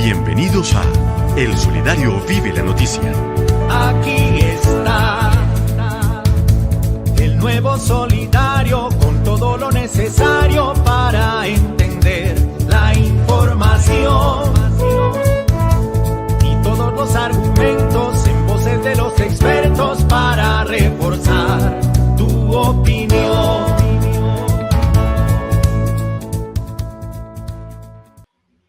Bienvenidos a El Solidario Vive la Noticia. Aquí está el nuevo Solidario con todo lo necesario para entender la información y todos los argumentos en voces de los expertos para reforzar tu opinión.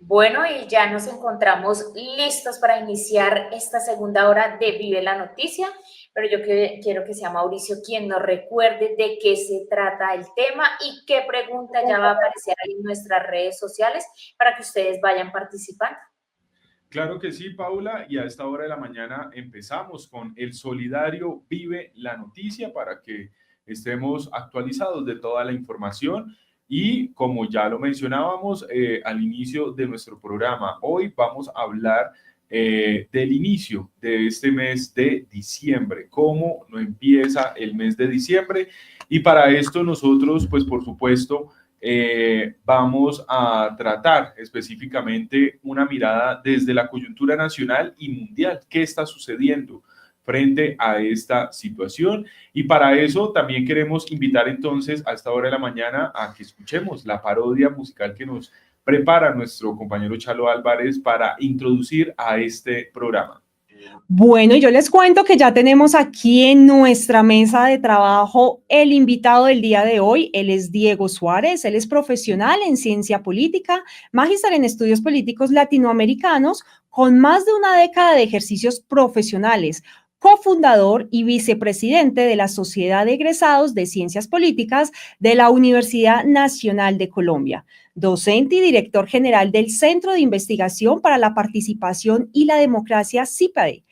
Bueno, y ya nos encontramos listos para iniciar esta segunda hora de Vive la Noticia, pero yo quiero que sea Mauricio quien nos recuerde de qué se trata el tema y qué pregunta ya va a aparecer ahí en nuestras redes sociales para que ustedes vayan participando. Claro que sí, Paula, y a esta hora de la mañana empezamos con El Solidario Vive la Noticia para que estemos actualizados de toda la información. Y como ya lo mencionábamos al inicio de nuestro programa, hoy vamos a hablar del inicio de este mes de diciembre, cómo no empieza el mes de diciembre. Y para esto nosotros, pues por supuesto, vamos a tratar específicamente una mirada desde la coyuntura nacional y mundial. ¿Qué está sucediendo frente a esta situación? Y para eso también queremos invitar entonces a esta hora de la mañana a que escuchemos la parodia musical que nos prepara nuestro compañero Chalo Álvarez para introducir a este programa. Bueno, yo les cuento que ya tenemos aquí en nuestra mesa de trabajo el invitado del día de hoy. Él es Diego Suárez, él es profesional en ciencia política, magíster en estudios políticos latinoamericanos, con más de una década de ejercicios profesionales, cofundador y vicepresidente de la Sociedad de Egresados de Ciencias Políticas de la Universidad Nacional de Colombia, docente y director general del Centro de Investigación para la Participación y la Democracia, CIPADE.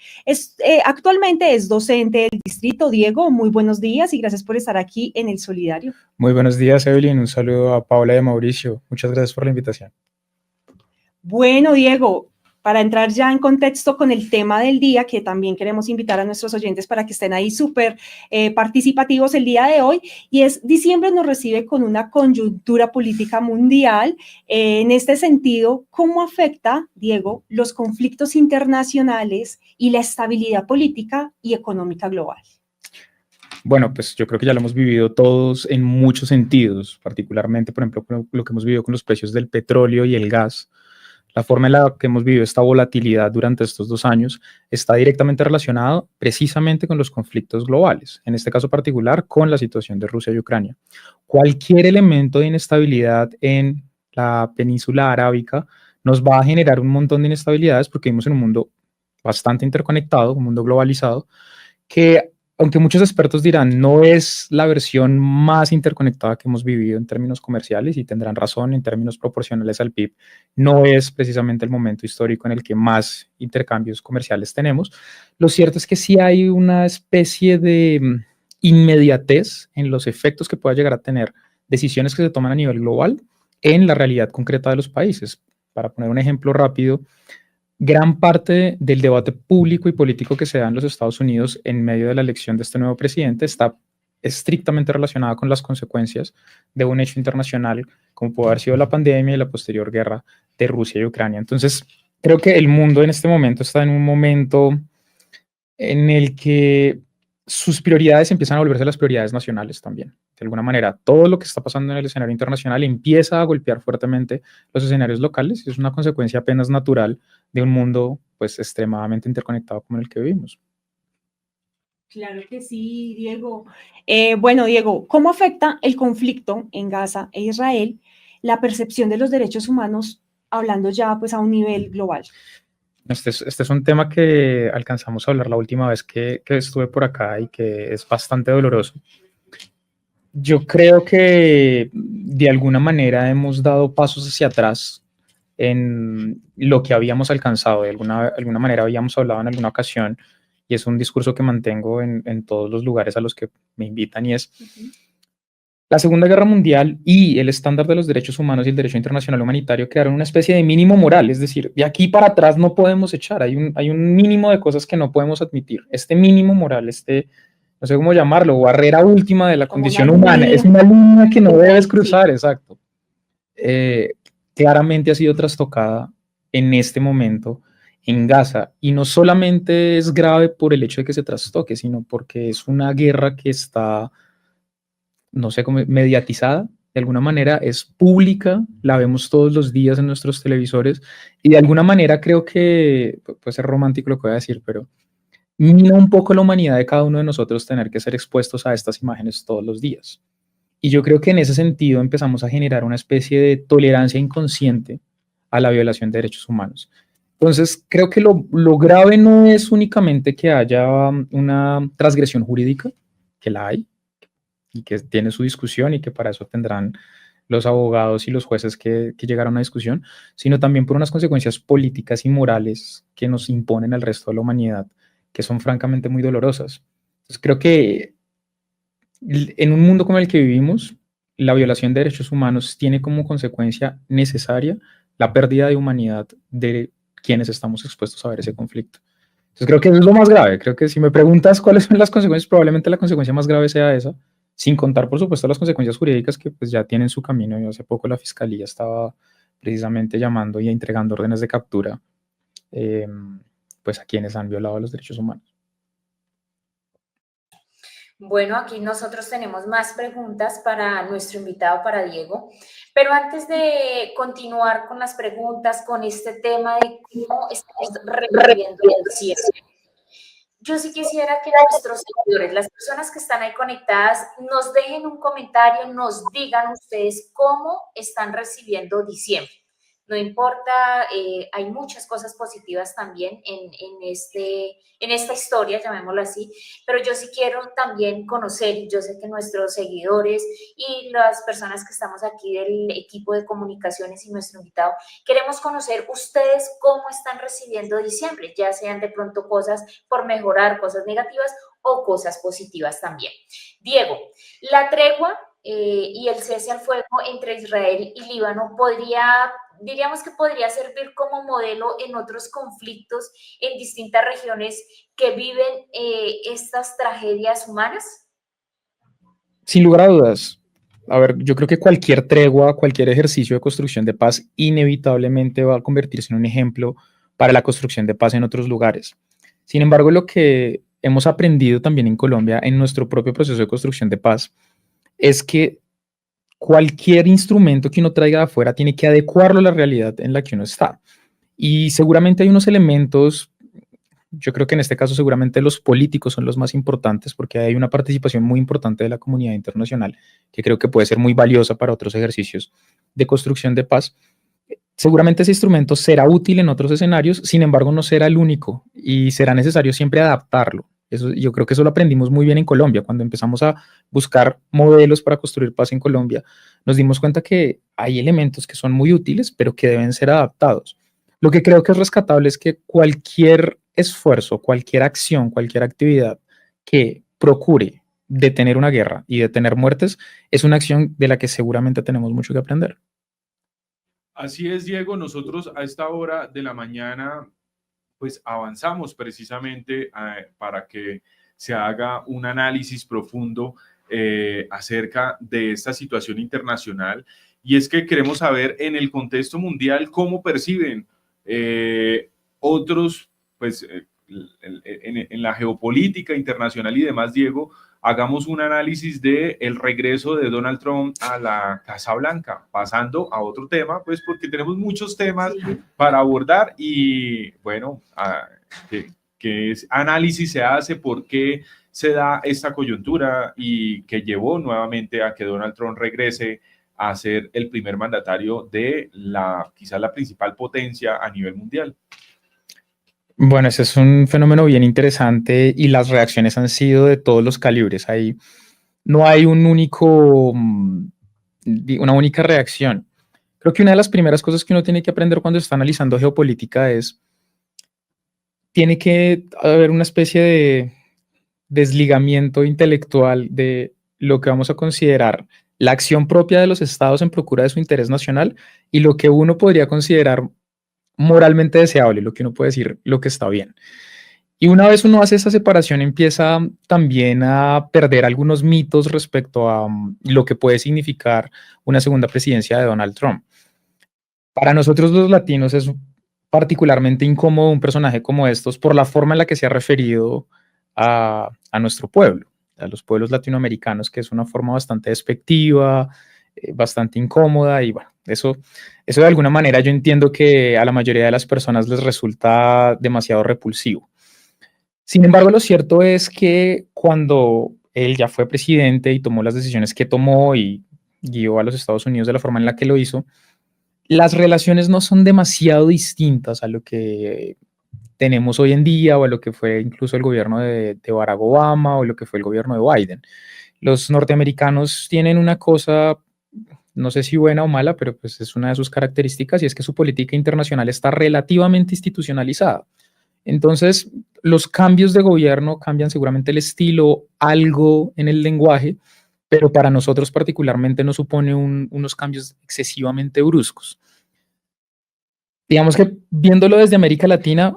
Actualmente es docente del distrito. Diego, muy buenos días y gracias por estar aquí en El Solidario. Muy buenos días, Evelyn. Un saludo a Paula y a Mauricio. Muchas gracias por la invitación. Bueno, Diego, para entrar ya en contexto con el tema del día, que también queremos invitar a nuestros oyentes para que estén ahí súper participativos el día de hoy, y es diciembre nos recibe con una coyuntura política mundial. En este sentido, ¿cómo afecta, Diego, los conflictos internacionales y la estabilidad política y económica global? Bueno, pues yo creo que ya lo hemos vivido todos en muchos sentidos, particularmente, por ejemplo, lo que hemos vivido con los precios del petróleo y el gas. La forma en la que hemos vivido esta volatilidad durante estos 2 años está directamente relacionado precisamente con los conflictos globales, en este caso particular con la situación de Rusia y Ucrania. Cualquier elemento de inestabilidad en la península arábica nos va a generar un montón de inestabilidades porque vivimos en un mundo bastante interconectado, un mundo globalizado, que aunque muchos expertos dirán no es la versión más interconectada que hemos vivido en términos comerciales y tendrán razón en términos proporcionales al PIB, no es precisamente el momento histórico en el que más intercambios comerciales tenemos. Lo cierto es que sí hay una especie de inmediatez en los efectos que pueda llegar a tener decisiones que se toman a nivel global en la realidad concreta de los países. Para poner un ejemplo rápido, gran parte del debate público y político que se da en los Estados Unidos en medio de la elección de este nuevo presidente está estrictamente relacionada con las consecuencias de un hecho internacional como puede haber sido la pandemia y la posterior guerra de Rusia y Ucrania. Entonces, creo que el mundo en este momento está en un momento en el que sus prioridades empiezan a volverse las prioridades nacionales también. De alguna manera, todo lo que está pasando en el escenario internacional empieza a golpear fuertemente los escenarios locales y es una consecuencia apenas natural de un mundo pues extremadamente interconectado como el que vivimos. Claro que sí, Diego. Bueno, Diego, ¿cómo afecta el conflicto en Gaza e Israel la percepción de los derechos humanos, hablando ya pues a un nivel global? Este es un tema que alcanzamos a hablar la última vez que estuve por acá y que es bastante doloroso. Yo creo que de alguna manera hemos dado pasos hacia atrás en lo que habíamos alcanzado. De alguna manera habíamos hablado en alguna ocasión y es un discurso que mantengo en todos los lugares a los que me invitan y es la Segunda Guerra Mundial y el estándar de los derechos humanos y el derecho internacional humanitario crearon una especie de mínimo moral, es decir, de aquí para atrás no podemos echar, hay un mínimo de cosas que no podemos admitir. Este mínimo moral, no sé cómo llamarlo, barrera última de la condición humana, es una línea que no debes cruzar, exacto. Claramente ha sido trastocada en este momento en Gaza. Y no solamente es grave por el hecho de que se trastoque, sino porque es una guerra que está, no sé cómo, mediatizada, de alguna manera es pública, la vemos todos los días en nuestros televisores y de alguna manera creo que, puede ser romántico lo que voy a decir, pero mina un poco la humanidad de cada uno de nosotros tener que ser expuestos a estas imágenes todos los días. Y yo creo que en ese sentido empezamos a generar una especie de tolerancia inconsciente a la violación de derechos humanos. Entonces, creo que lo grave no es únicamente que haya una transgresión jurídica, que la hay, y que tiene su discusión y que para eso tendrán los abogados y los jueces que llegar a una discusión, sino también por unas consecuencias políticas y morales que nos imponen al resto de la humanidad, que son francamente muy dolorosas. Entonces, creo que en un mundo como el que vivimos, la violación de derechos humanos tiene como consecuencia necesaria la pérdida de humanidad de quienes estamos expuestos a ver ese conflicto. Entonces creo que eso es lo más grave. Creo que si me preguntas cuáles son las consecuencias, probablemente la consecuencia más grave sea esa, sin contar, por supuesto, las consecuencias jurídicas que pues ya tienen su camino. Y hace poco la Fiscalía estaba precisamente llamando y entregando órdenes de captura pues a quienes han violado los derechos humanos. Bueno, aquí nosotros tenemos más preguntas para nuestro invitado, para Diego, pero antes de continuar con las preguntas, con este tema de cómo estamos reviviendo el cierre, yo sí quisiera que nuestros seguidores, las personas que están ahí conectadas, nos dejen un comentario, nos digan ustedes cómo están recibiendo diciembre. No importa, hay muchas cosas positivas también en esta historia, llamémoslo así, pero yo sí quiero también conocer, yo sé que nuestros seguidores y las personas que estamos aquí del equipo de comunicaciones y nuestro invitado, queremos conocer ustedes cómo están recibiendo diciembre, ya sean de pronto cosas por mejorar, cosas negativas o cosas positivas también. Diego, la tregua y el cese al fuego entre Israel y Líbano diríamos que podría servir como modelo en otros conflictos en distintas regiones que viven estas tragedias humanas? Sin lugar a dudas. A ver, yo creo que cualquier tregua, cualquier ejercicio de construcción de paz inevitablemente va a convertirse en un ejemplo para la construcción de paz en otros lugares. Sin embargo, lo que hemos aprendido también en Colombia en nuestro propio proceso de construcción de paz es que cualquier instrumento que uno traiga de afuera tiene que adecuarlo a la realidad en la que uno está. Y seguramente hay unos elementos, yo creo que en este caso seguramente los políticos son los más importantes porque hay una participación muy importante de la comunidad internacional que creo que puede ser muy valiosa para otros ejercicios de construcción de paz. Seguramente ese instrumento será útil en otros escenarios, sin embargo no será el único y será necesario siempre adaptarlo. Eso, yo creo que eso lo aprendimos muy bien en Colombia. Cuando empezamos a buscar modelos para construir paz en Colombia, nos dimos cuenta que hay elementos que son muy útiles, pero que deben ser adaptados. Lo que creo que es rescatable es que cualquier esfuerzo, cualquier acción, cualquier actividad que procure detener una guerra y detener muertes es una acción de la que seguramente tenemos mucho que aprender. Así es, Diego. Nosotros a esta hora de la mañana pues avanzamos precisamente para que se haga un análisis profundo acerca de esta situación internacional. Y es que queremos saber en el contexto mundial cómo perciben otros, pues en la geopolítica internacional y demás, Diego, hagamos un análisis del regreso de Donald Trump a la Casa Blanca, pasando a otro tema, pues porque tenemos muchos temas para abordar y bueno, ¿qué análisis se hace? ¿Por qué se da esta coyuntura y que llevó nuevamente a que Donald Trump regrese a ser el primer mandatario de quizás la principal potencia a nivel mundial? Bueno, ese es un fenómeno bien interesante y las reacciones han sido de todos los calibres. Ahí no hay una única reacción. Creo que una de las primeras cosas que uno tiene que aprender cuando está analizando geopolítica es, tiene que haber una especie de desligamiento intelectual de lo que vamos a considerar la acción propia de los estados en procura de su interés nacional y lo que uno podría considerar moralmente deseable, lo que uno puede decir, lo que está bien. Y una vez uno hace esa separación, empieza también a perder algunos mitos respecto a lo que puede significar una segunda presidencia de Donald Trump. Para nosotros los latinos es particularmente incómodo un personaje como estos por la forma en la que se ha referido a nuestro pueblo, a los pueblos latinoamericanos, que es una forma bastante despectiva, bastante incómoda y bueno, eso de alguna manera yo entiendo que a la mayoría de las personas les resulta demasiado repulsivo. Sin embargo, lo cierto es que cuando él ya fue presidente y tomó las decisiones que tomó y guió a los Estados Unidos de la forma en la que lo hizo, las relaciones no son demasiado distintas a lo que tenemos hoy en día o a lo que fue incluso el gobierno de Barack Obama o lo que fue el gobierno de Biden. Los norteamericanos tienen una cosa, no sé si buena o mala, pero pues es una de sus características y es que su política internacional está relativamente institucionalizada. Entonces, los cambios de gobierno cambian seguramente el estilo, algo en el lenguaje, pero para nosotros particularmente no supone unos cambios excesivamente bruscos. Digamos que viéndolo desde América Latina,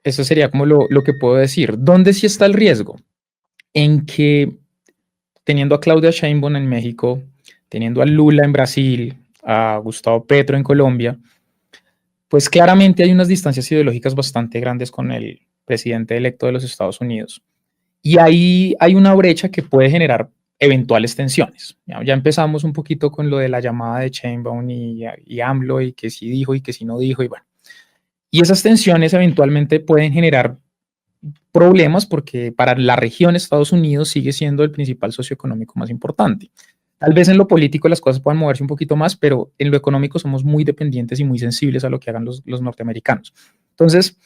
eso sería como lo que puedo decir. ¿Dónde sí está el riesgo? En que teniendo a Claudia Sheinbaum en México, teniendo a Lula en Brasil, a Gustavo Petro en Colombia, pues claramente hay unas distancias ideológicas bastante grandes con el presidente electo de los Estados Unidos. Y ahí hay una brecha que puede generar eventuales tensiones. Ya empezamos un poquito con lo de la llamada de Sheinbaum y AMLO y que sí dijo y que sí no dijo y bueno. Y esas tensiones eventualmente pueden generar problemas porque para la región Estados Unidos sigue siendo el principal socioeconómico más importante. Tal vez en lo político las cosas puedan moverse un poquito más, pero en lo económico somos muy dependientes y muy sensibles a lo que hagan los norteamericanos. Entonces,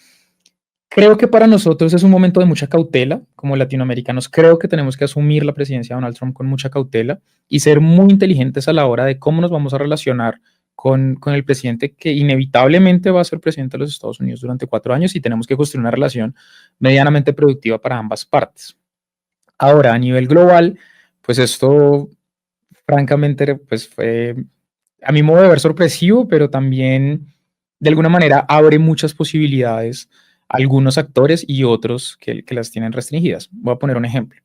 creo que para nosotros es un momento de mucha cautela. Como latinoamericanos, creo que tenemos que asumir la presidencia de Donald Trump con mucha cautela y ser muy inteligentes a la hora de cómo nos vamos a relacionar con el presidente que inevitablemente va a ser presidente de los Estados Unidos durante 4 años y tenemos que construir una relación medianamente productiva para ambas partes. Ahora, a nivel global, pues esto francamente pues fue a mi modo de ver sorpresivo, pero también de alguna manera abre muchas posibilidades a algunos actores y otros que las tienen restringidas. Voy a poner un ejemplo.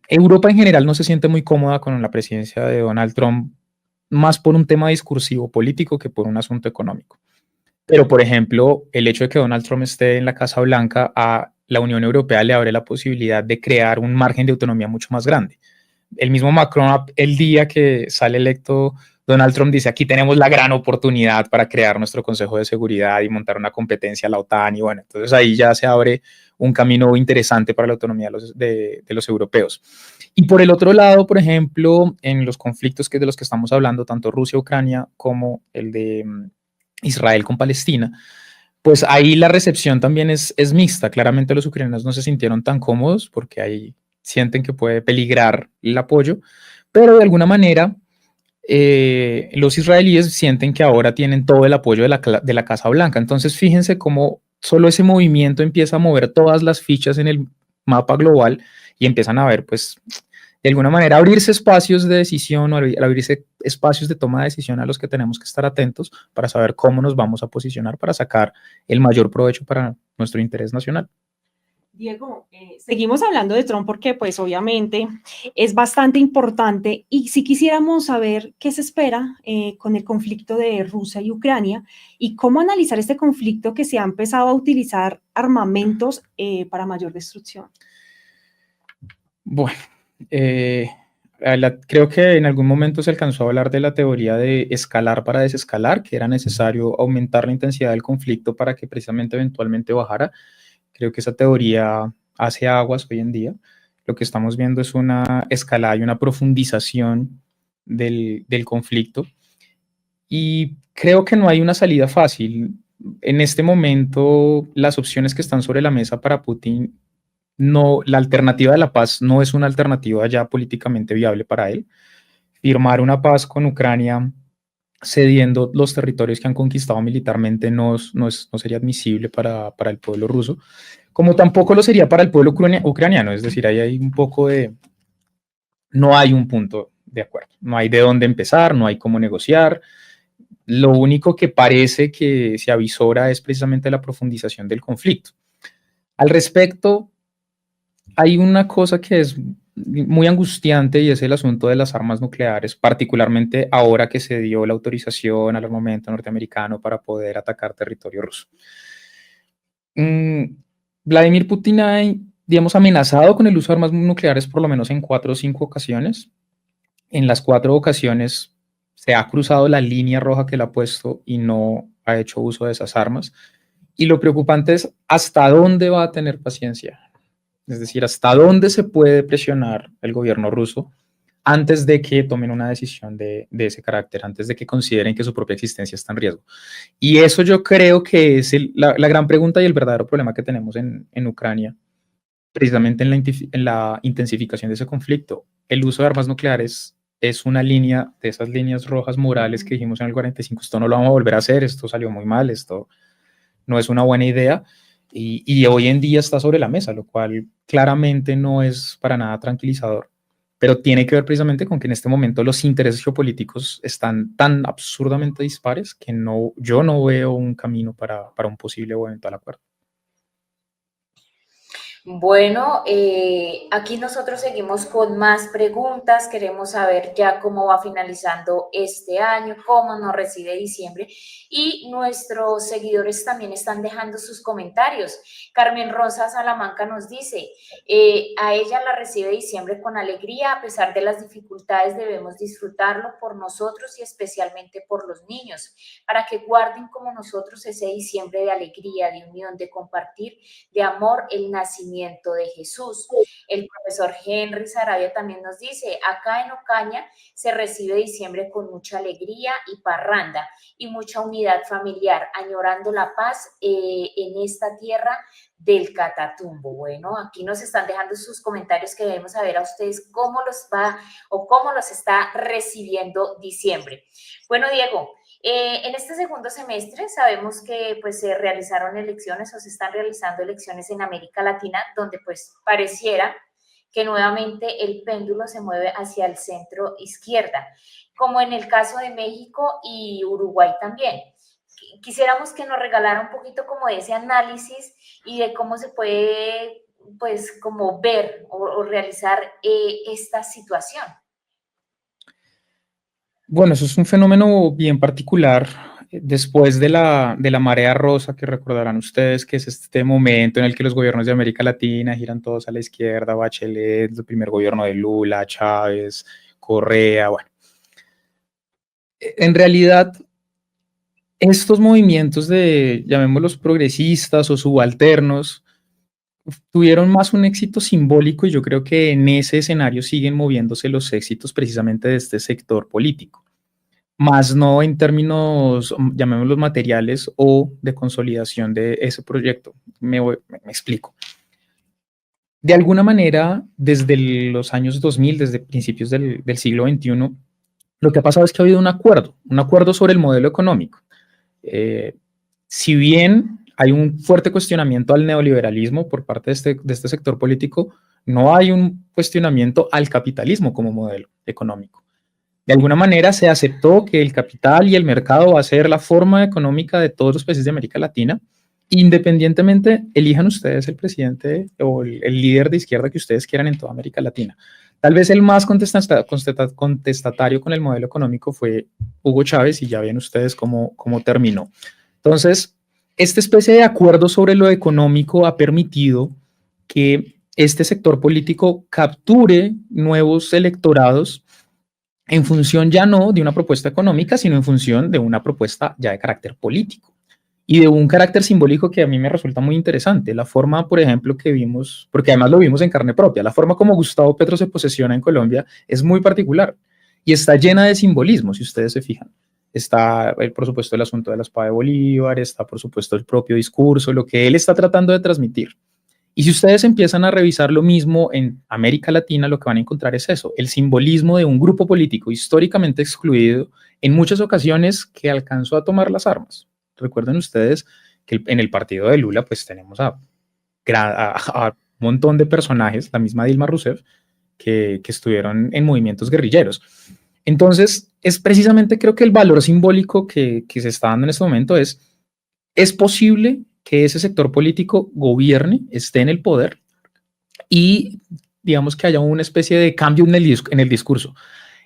Europa en general no se siente muy cómoda con la presidencia de Donald Trump, más por un tema discursivo político que por un asunto económico. Pero, por ejemplo, el hecho de que Donald Trump esté en la Casa Blanca a la Unión Europea le abre la posibilidad de crear un margen de autonomía mucho más grande. El mismo Macron, el día que sale electo Donald Trump, dice, aquí tenemos la gran oportunidad para crear nuestro Consejo de Seguridad y montar una competencia a la OTAN. Y bueno, entonces ahí ya se abre un camino interesante para la autonomía de los europeos. Y por el otro lado, por ejemplo, en los conflictos de los que estamos hablando, tanto Rusia-Ucrania como el de Israel con Palestina, pues ahí la recepción también es mixta. Claramente los ucranianos no se sintieron tan cómodos porque ahí sienten que puede peligrar el apoyo, pero de alguna manera los israelíes sienten que ahora tienen todo el apoyo de la Casa Blanca. Entonces fíjense cómo solo ese movimiento empieza a mover todas las fichas en el mapa global y empiezan a ver, pues, de alguna manera abrirse espacios de decisión o abrirse espacios de toma de decisión a los que tenemos que estar atentos para saber cómo nos vamos a posicionar para sacar el mayor provecho para nuestro interés nacional. Diego, seguimos hablando de Trump porque pues obviamente es bastante importante y si quisiéramos saber qué se espera con el conflicto de Rusia y Ucrania y cómo analizar este conflicto que se ha empezado a utilizar armamentos para mayor destrucción. Bueno, creo que en algún momento se alcanzó a hablar de la teoría de escalar para desescalar, que era necesario aumentar la intensidad del conflicto para que precisamente eventualmente bajara. Creo que esa teoría hace aguas hoy en día. Lo que estamos viendo es una escalada y una profundización del conflicto. Y creo que no hay una salida fácil. En este momento, las opciones que están sobre la mesa para Putin, la alternativa de la paz no es una alternativa ya políticamente viable para él. Firmar una paz con Ucrania cediendo los territorios que han conquistado militarmente no sería admisible para el pueblo ruso, como tampoco lo sería para el pueblo ucraniano, es decir, ahí hay un poco no hay un punto de acuerdo, no hay de dónde empezar, no hay cómo negociar, lo único que parece que se avisora es precisamente la profundización del conflicto. Al respecto, hay una cosa que es muy angustiante y es el asunto de las armas nucleares, particularmente ahora que se dio la autorización al armamento norteamericano para poder atacar territorio ruso. Vladimir Putin ha, digamos, amenazado con el uso de armas nucleares por lo menos en 4 o 5 ocasiones. En las 4 ocasiones se ha cruzado la línea roja que le ha puesto y no ha hecho uso de esas armas. Y lo preocupante es hasta dónde va a tener paciencia. Es decir, hasta dónde se puede presionar el gobierno ruso antes de que tomen una decisión de ese carácter, antes de que consideren que su propia existencia está en riesgo. Y eso yo creo que es la gran pregunta y el verdadero problema que tenemos en Ucrania, precisamente en la intensificación de ese conflicto. El uso de armas nucleares es una línea de esas líneas rojas morales que dijimos en el 45, esto no lo vamos a volver a hacer, esto salió muy mal, esto no es una buena idea, y hoy en día está sobre la mesa, lo cual claramente no es para nada tranquilizador, pero tiene que ver precisamente con que en este momento los intereses geopolíticos están tan absurdamente dispares que yo no veo un camino para un posible o eventual acuerdo. Bueno, aquí nosotros seguimos con más preguntas, queremos saber ya cómo va finalizando este año, cómo nos recibe diciembre y nuestros seguidores también están dejando sus comentarios. Carmen Rosa Salamanca nos dice, a ella la recibe diciembre con alegría, a pesar de las dificultades debemos disfrutarlo por nosotros y especialmente por los niños, para que guarden como nosotros ese diciembre de alegría, de unión, de compartir, de amor, el nacimiento de Jesús. El profesor Henry Sarabia también nos dice, acá en Ocaña se recibe diciembre con mucha alegría y parranda y mucha unidad familiar, añorando la paz en esta tierra del Catatumbo. Bueno, aquí nos están dejando sus comentarios que debemos saber a ustedes cómo los va o cómo los está recibiendo diciembre. Bueno, Diego, en este segundo semestre sabemos que pues se realizaron elecciones o se están realizando elecciones en América Latina, donde pues pareciera que nuevamente el péndulo se mueve hacia el centro izquierda, como en el caso de México y Uruguay también. Quisiéramos que nos regalara un poquito como de ese análisis y de cómo se puede pues como ver o realizar esta situación. Bueno, eso es un fenómeno bien particular después de la marea rosa, que recordarán ustedes que es este momento en el que los gobiernos de América Latina giran todos a la izquierda, Bachelet, el primer gobierno de Lula, Chávez, Correa, bueno. En realidad, estos movimientos llamémoslos progresistas o subalternos, tuvieron más un éxito simbólico y yo creo que en ese escenario siguen moviéndose los éxitos precisamente de este sector político, más no en términos, llamémoslos materiales o de consolidación de ese proyecto. Me explico. De alguna manera, desde los años 2000, desde principios del siglo XXI, lo que ha pasado es que ha habido un acuerdo sobre el modelo económico. Si bien hay un fuerte cuestionamiento al neoliberalismo por parte de este sector político, no hay un cuestionamiento al capitalismo como modelo económico. De alguna manera se aceptó que el capital y el mercado va a ser la forma económica de todos los países de América Latina, independientemente elijan ustedes el presidente o el líder de izquierda que ustedes quieran en toda América Latina. Tal vez el más contestatario con el modelo económico fue Hugo Chávez y ya ven ustedes cómo terminó. Entonces, esta especie de acuerdo sobre lo económico ha permitido que este sector político capture nuevos electorados en función ya no de una propuesta económica, sino en función de una propuesta ya de carácter político y de un carácter simbólico que a mí me resulta muy interesante. La forma, por ejemplo, que vimos, porque además lo vimos en carne propia, la forma como Gustavo Petro se posesiona en Colombia es muy particular y está llena de simbolismo, si ustedes se fijan. Está, por supuesto, el asunto de la espada de Bolívar, está, por supuesto, el propio discurso, lo que él está tratando de transmitir. Y si ustedes empiezan a revisar lo mismo en América Latina, lo que van a encontrar es eso, el simbolismo de un grupo político históricamente excluido, en muchas ocasiones que alcanzó a tomar las armas. Recuerden ustedes que en el partido de Lula, pues tenemos a un montón de personajes, la misma Dilma Rousseff, que estuvieron en movimientos guerrilleros. Entonces, es precisamente creo que el valor simbólico que se está dando en este momento es posible que ese sector político gobierne, esté en el poder y digamos que haya una especie de cambio en el discurso.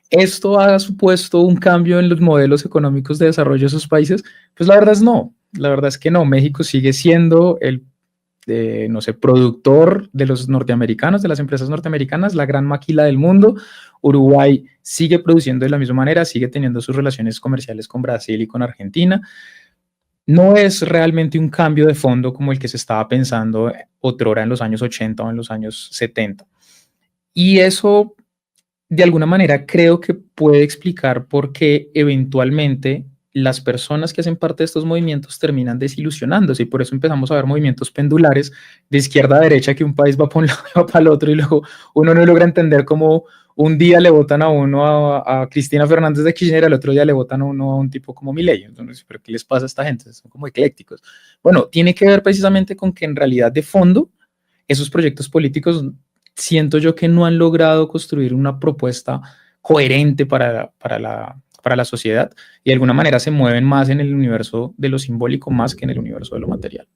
¿Esto ha supuesto un cambio en los modelos económicos de desarrollo de esos países? Pues la verdad es no. La verdad es que no. México sigue siendo el, no sé, productor de los norteamericanos, de las empresas norteamericanas, la gran maquila del mundo. Uruguay sigue produciendo de la misma manera, sigue teniendo sus relaciones comerciales con Brasil y con Argentina. No es realmente un cambio de fondo como el que se estaba pensando otrora en los años 80 o en los años 70. Y eso, de alguna manera, creo que puede explicar por qué eventualmente las personas que hacen parte de estos movimientos terminan desilusionándose, y por eso empezamos a ver movimientos pendulares de izquierda a derecha, que un país va para un lado y va para el otro, y luego uno no logra entender cómo un día le votan a uno a Cristina Fernández de Kirchner, al otro día le votan a uno a un tipo como Milei. Entonces, ¿pero qué les pasa a esta gente? Son como eclécticos. Bueno, tiene que ver precisamente con que en realidad de fondo esos proyectos políticos siento yo que no han logrado construir una propuesta coherente para la sociedad, y de alguna manera se mueven más en el universo de lo simbólico más que en el universo de lo material.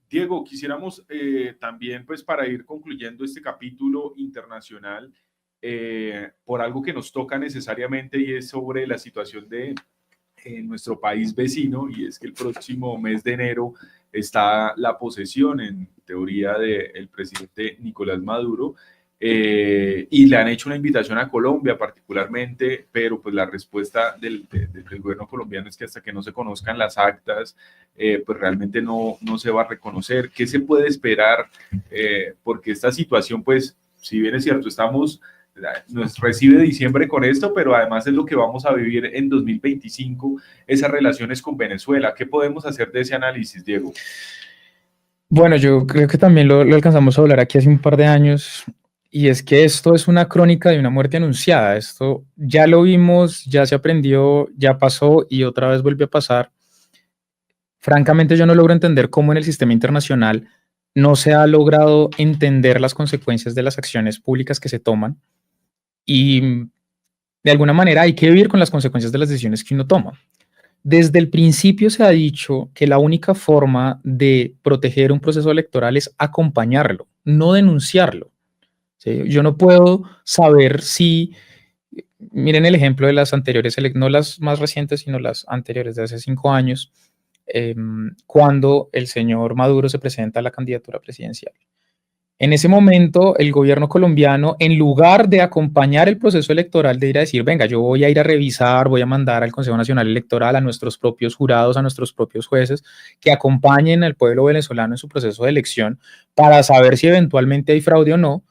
Diego, quisiéramos también, pues para ir concluyendo este capítulo internacional, por algo que nos toca necesariamente, y es sobre la situación de nuestro país vecino, y es que el próximo mes de enero está la posesión, en teoría, del presidente Nicolás Maduro, y le han hecho una invitación a Colombia particularmente, pero pues la respuesta del gobierno colombiano es que hasta que no se conozcan las actas, pues realmente no se va a reconocer. ¿Qué se puede esperar? Porque esta situación, pues, si bien es cierto, nos recibe diciembre con esto, pero además es lo que vamos a vivir en 2025, esas relaciones con Venezuela. ¿Qué podemos hacer de ese análisis, Diego? Bueno, yo creo que también lo alcanzamos a hablar aquí hace un par de años, y es que esto es una crónica de una muerte anunciada. Esto ya lo vimos, ya se aprendió, ya pasó y otra vez vuelve a pasar. Francamente, yo no logro entender cómo en el sistema internacional no se ha logrado entender las consecuencias de las acciones públicas que se toman, y de alguna manera hay que vivir con las consecuencias de las decisiones que uno toma. Desde el principio se ha dicho que la única forma de proteger un proceso electoral es acompañarlo, no denunciarlo. ¿Sí? Yo no puedo saber si, miren el ejemplo de las anteriores, no las más recientes, sino las anteriores de hace 5 años, cuando el señor Maduro se presenta a la candidatura presidencial. En ese momento, el gobierno colombiano, en lugar de acompañar el proceso electoral, de ir a decir, venga, yo voy a ir a revisar, voy a mandar al Consejo Nacional Electoral, a nuestros propios jurados, a nuestros propios jueces, que acompañen al pueblo venezolano en su proceso de elección para saber si eventualmente hay fraude o no,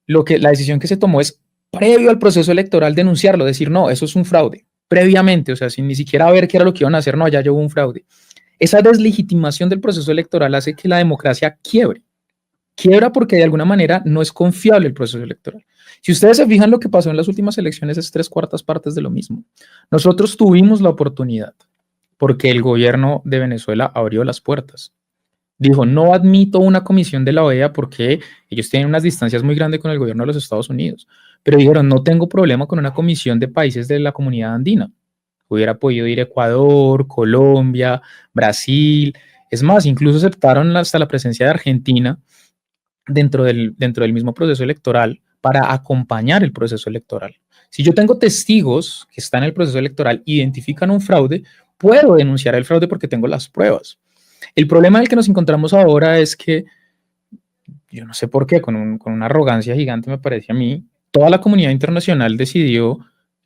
la decisión que se tomó es, previo al proceso electoral, denunciarlo, decir, no, eso es un fraude, previamente, o sea, sin ni siquiera ver qué era lo que iban a hacer, no, ya hubo un fraude. Esa deslegitimación del proceso electoral hace que la democracia quiebra porque de alguna manera no es confiable el proceso electoral. Si ustedes se fijan, lo que pasó en las últimas elecciones es 3/4 partes de lo mismo. Nosotros tuvimos la oportunidad porque el gobierno de Venezuela abrió las puertas. Dijo, no admito una comisión de la OEA porque ellos tienen unas distancias muy grandes con el gobierno de los Estados Unidos. Pero dijeron, no tengo problema con una comisión de países de la comunidad andina. Hubiera podido ir Ecuador, Colombia, Brasil. Es más, incluso aceptaron hasta la presencia de Argentina dentro del mismo proceso electoral para acompañar el proceso electoral. Si yo tengo testigos que están en el proceso electoral, identifican un fraude, puedo denunciar el fraude porque tengo las pruebas. El problema en el que nos encontramos ahora es que, yo no sé por qué, con una arrogancia gigante me parece a mí, toda la comunidad internacional decidió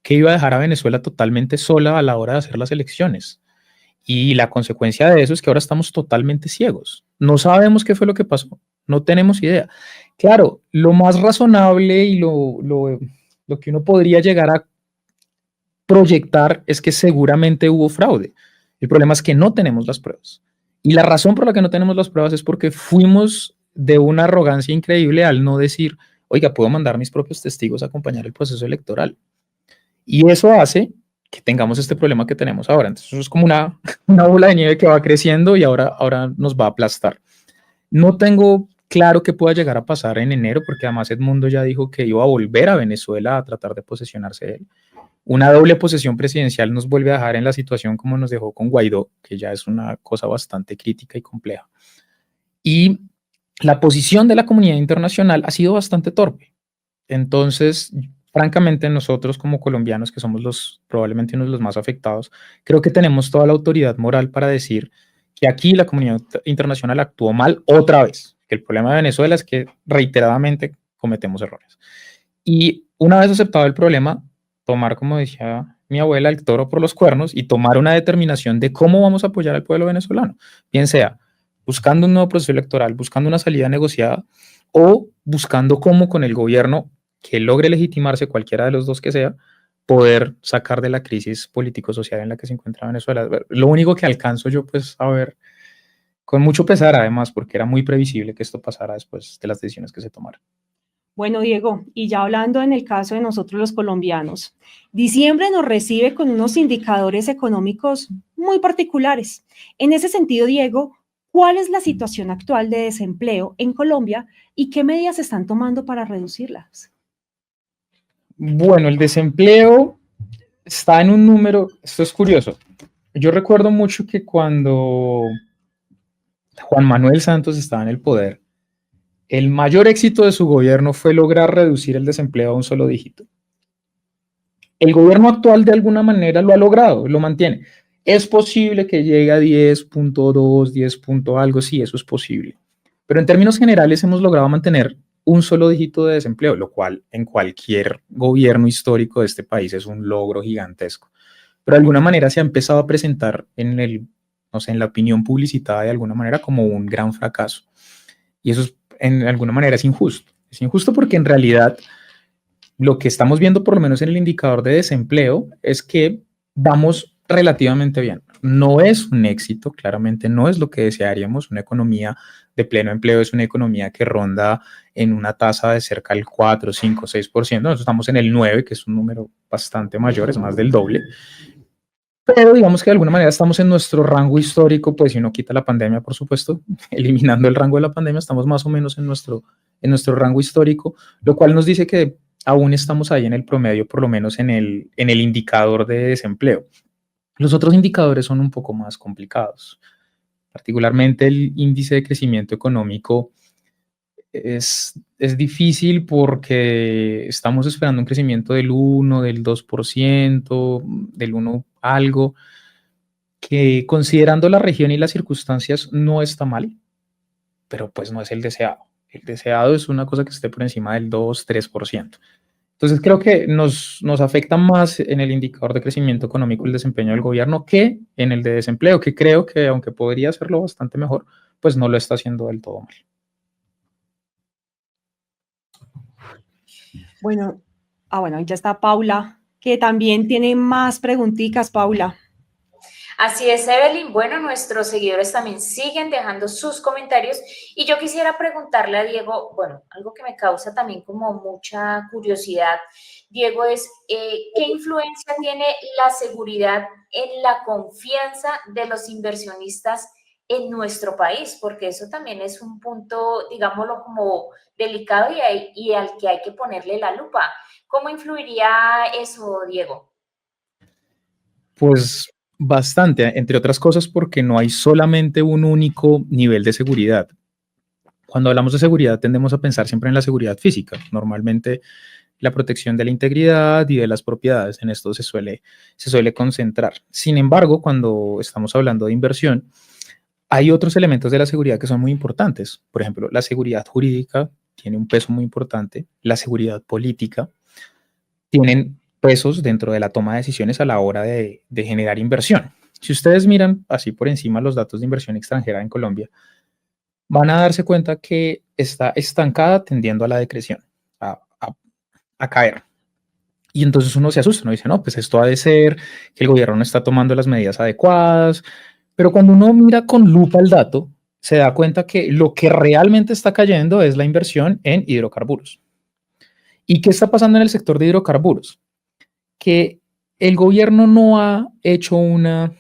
que iba a dejar a Venezuela totalmente sola a la hora de hacer las elecciones. Y la consecuencia de eso es que ahora estamos totalmente ciegos. No sabemos qué fue lo que pasó. No tenemos idea. Claro, lo más razonable y lo que uno podría llegar a proyectar es que seguramente hubo fraude. El problema es que no tenemos las pruebas. Y la razón por la que no tenemos las pruebas es porque fuimos de una arrogancia increíble al no decir, oiga, puedo mandar mis propios testigos a acompañar el proceso electoral. Y eso hace que tengamos este problema que tenemos ahora. Entonces es como una bola de nieve que va creciendo y ahora nos va a aplastar. No tengo claro qué pueda llegar a pasar en enero, porque además Edmundo ya dijo que iba a volver a Venezuela a tratar de posesionarse de él. Una doble posesión presidencial nos vuelve a dejar en la situación como nos dejó con Guaidó, que ya es una cosa bastante crítica y compleja. Y la posición de la comunidad internacional ha sido bastante torpe. Entonces, francamente, nosotros como colombianos, que somos probablemente uno de los más afectados, creo que tenemos toda la autoridad moral para decir que aquí la comunidad internacional actuó mal otra vez. Que el problema de Venezuela es que reiteradamente cometemos errores. Y una vez aceptado el problema, tomar, como decía mi abuela, el toro por los cuernos y tomar una determinación de cómo vamos a apoyar al pueblo venezolano, bien sea buscando un nuevo proceso electoral, buscando una salida negociada o buscando cómo con el gobierno que logre legitimarse, cualquiera de los dos que sea, poder sacar de la crisis político-social en la que se encuentra Venezuela. Lo único que alcanzo yo pues a ver, con mucho pesar además, porque era muy previsible que esto pasara después de las decisiones que se tomaran. Bueno, Diego, y ya hablando en el caso de nosotros los colombianos, diciembre nos recibe con unos indicadores económicos muy particulares. En ese sentido, Diego, ¿cuál es la situación actual de desempleo en Colombia y qué medidas se están tomando para reducirlas? Bueno, el desempleo está en un número, esto es curioso. Yo recuerdo mucho que cuando Juan Manuel Santos estaba en el poder, el mayor éxito de su gobierno fue lograr reducir el desempleo a un solo dígito. El gobierno actual de alguna manera lo ha logrado, lo mantiene. Es posible que llegue a 10.2, 10 algo, sí, eso es posible. Pero en términos generales hemos logrado mantener un solo dígito de desempleo, lo cual en cualquier gobierno histórico de este país es un logro gigantesco. Pero de alguna manera se ha empezado a presentar en la opinión publicitada de alguna manera como un gran fracaso. Y eso en alguna manera es injusto. Es injusto porque en realidad lo que estamos viendo, por lo menos en el indicador de desempleo, es que vamos relativamente bien. No es un éxito, claramente no es lo que desearíamos. Una economía de pleno empleo es una economía que ronda en una tasa de cerca del 4, 5, 6%. Nosotros estamos en el 9, que es un número bastante mayor, es más del doble. Pero digamos que de alguna manera estamos en nuestro rango histórico, pues si uno quita la pandemia, por supuesto, eliminando el rango de la pandemia, estamos más o menos en nuestro rango histórico, lo cual nos dice que aún estamos ahí en el promedio, por lo menos en el indicador de desempleo. Los otros indicadores son un poco más complicados, particularmente el índice de crecimiento económico. Es difícil porque estamos esperando un crecimiento del 1, del 2%, del 1 algo, que considerando la región y las circunstancias no está mal, pero pues no es el deseado. El deseado es una cosa que esté por encima del 2, 3%. Entonces creo que nos afecta más en el indicador de crecimiento económico el desempeño del gobierno que en el de desempleo, que creo que aunque podría hacerlo bastante mejor, pues no lo está haciendo del todo mal. Bueno, ya está Paula, que también tiene más preguntitas, Paula. Así es, Evelyn. Bueno, nuestros seguidores también siguen dejando sus comentarios y yo quisiera preguntarle a Diego, bueno, algo que me causa también como mucha curiosidad, Diego, es ¿qué influencia tiene la seguridad en la confianza de los inversionistas en nuestro país? Porque eso también es un punto, digámoslo, como delicado y al que hay que ponerle la lupa. ¿Cómo influiría eso, Diego? Pues bastante, entre otras cosas porque no hay solamente un único nivel de seguridad. Cuando hablamos de seguridad tendemos a pensar siempre en la seguridad física. Normalmente la protección de la integridad y de las propiedades en esto se suele concentrar. Sin embargo, cuando estamos hablando de inversión, hay otros elementos de la seguridad que son muy importantes. Por ejemplo, la seguridad jurídica tiene un peso muy importante, la seguridad política tienen pesos dentro de la toma de decisiones a la hora de generar inversión. Si ustedes miran así por encima los datos de inversión extranjera en Colombia, van a darse cuenta que está estancada tendiendo a la decreción, a caer. Y entonces uno se asusta, uno dice, no, pues esto ha de ser que el gobierno no está tomando las medidas adecuadas, pero cuando uno mira con lupa el dato, se da cuenta que lo que realmente está cayendo es la inversión en hidrocarburos. ¿Y qué está pasando en el sector de hidrocarburos? Que el gobierno no ha hecho una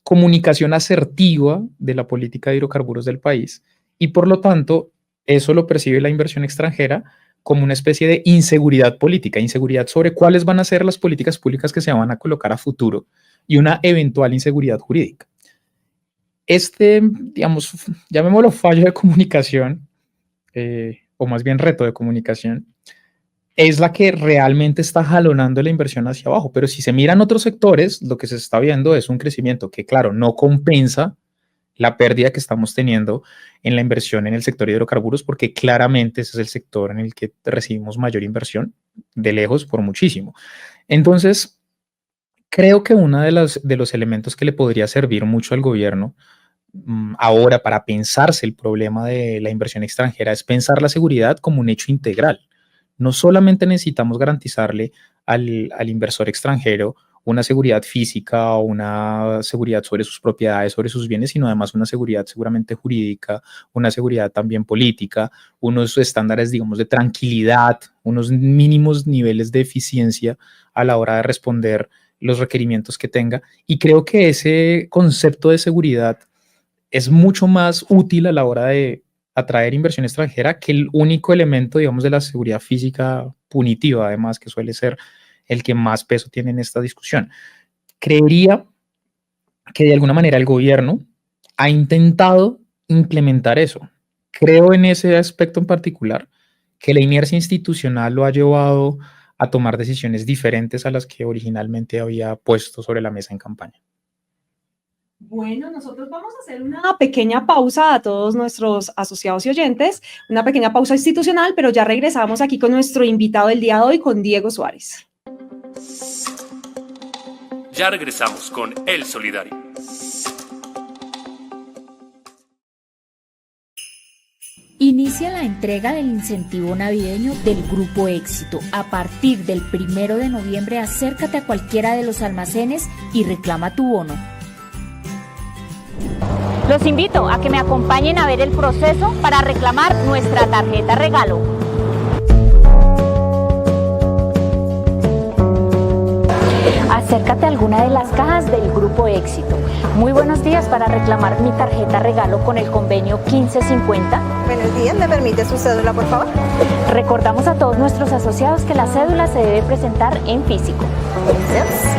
comunicación asertiva de la política de hidrocarburos del país y por lo tanto eso lo percibe la inversión extranjera como una especie de inseguridad política, inseguridad sobre cuáles van a ser las políticas públicas que se van a colocar a futuro y una eventual inseguridad jurídica. Digamos, llamémoslo fallo de comunicación, o más bien reto de comunicación, es la que realmente está jalonando la inversión hacia abajo. Pero si se miran otros sectores, lo que se está viendo es un crecimiento que, claro, no compensa la pérdida que estamos teniendo en la inversión en el sector de hidrocarburos, porque claramente ese es el sector en el que recibimos mayor inversión, de lejos por muchísimo. Entonces, creo que uno de los elementos que le podría servir mucho al gobierno ahora para pensarse el problema de la inversión extranjera es pensar la seguridad como un hecho integral. No solamente necesitamos garantizarle al inversor extranjero una seguridad física o una seguridad sobre sus propiedades, sobre sus bienes, sino además una seguridad seguramente jurídica, una seguridad también política, unos estándares, digamos, de tranquilidad, unos mínimos niveles de eficiencia a la hora de responder los requerimientos que tenga. Y creo que ese concepto de seguridad es mucho más útil a la hora de atraer inversión extranjera que el único elemento, digamos, de la seguridad física punitiva, además, que suele ser el que más peso tiene en esta discusión. Creería que de alguna manera el gobierno ha intentado implementar eso. Creo en ese aspecto en particular que la inercia institucional lo ha llevado a tomar decisiones diferentes a las que originalmente había puesto sobre la mesa en campaña. Bueno, nosotros vamos a hacer una pequeña pausa a todos nuestros asociados y oyentes, una pequeña pausa institucional, pero ya regresamos aquí con nuestro invitado del día de hoy, con Diego Suárez. Ya regresamos con El Solidario. Inicia la entrega del incentivo navideño del Grupo Éxito. A partir del 1 de noviembre, acércate a cualquiera de los almacenes y reclama tu bono. Los invito a que me acompañen a ver el proceso para reclamar nuestra tarjeta regalo. Acércate a alguna de las cajas del Grupo Éxito. Muy buenos días, para reclamar mi tarjeta regalo con el convenio 1550. Buenos días, ¿me permite su cédula, por favor? Recordamos a todos nuestros asociados que la cédula se debe presentar en físico. Gracias.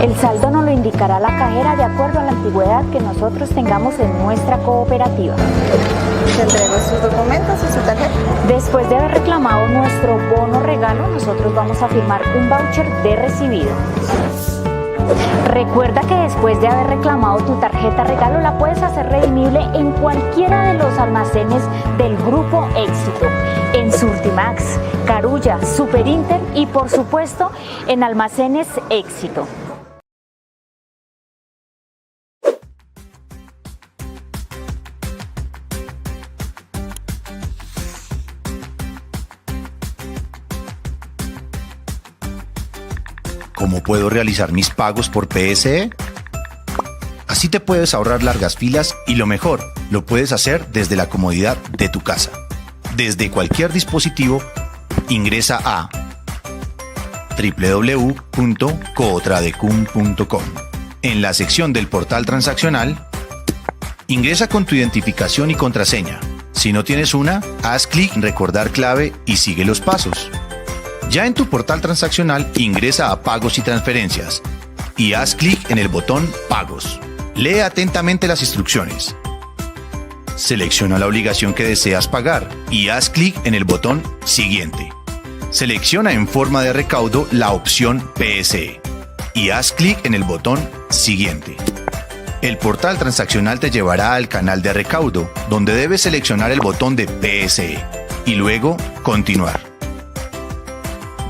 El saldo nos lo indicará la cajera de acuerdo a la antigüedad que nosotros tengamos en nuestra cooperativa. Te entrego sus documentos y su tarjeta. Después de haber reclamado nuestro bono regalo, nosotros vamos a firmar un voucher de recibido. Recuerda que después de haber reclamado tu tarjeta regalo, la puedes hacer redimible en cualquiera de los almacenes del Grupo Éxito, en Surtimax, Carulla, Superinter y por supuesto en Almacenes Éxito. ¿Cómo puedo realizar mis pagos por PSE? Así te puedes ahorrar largas filas y lo mejor, lo puedes hacer desde la comodidad de tu casa. Desde cualquier dispositivo, ingresa a www.cootradecum.com. En la sección del portal transaccional, ingresa con tu identificación y contraseña. Si no tienes una, haz clic en recordar clave y sigue los pasos. Ya en tu portal transaccional, ingresa a Pagos y Transferencias y haz clic en el botón Pagos. Lee atentamente las instrucciones. Selecciona la obligación que deseas pagar y haz clic en el botón Siguiente. Selecciona en forma de recaudo la opción PSE y haz clic en el botón Siguiente. El portal transaccional te llevará al canal de recaudo, donde debes seleccionar el botón de PSE y luego Continuar.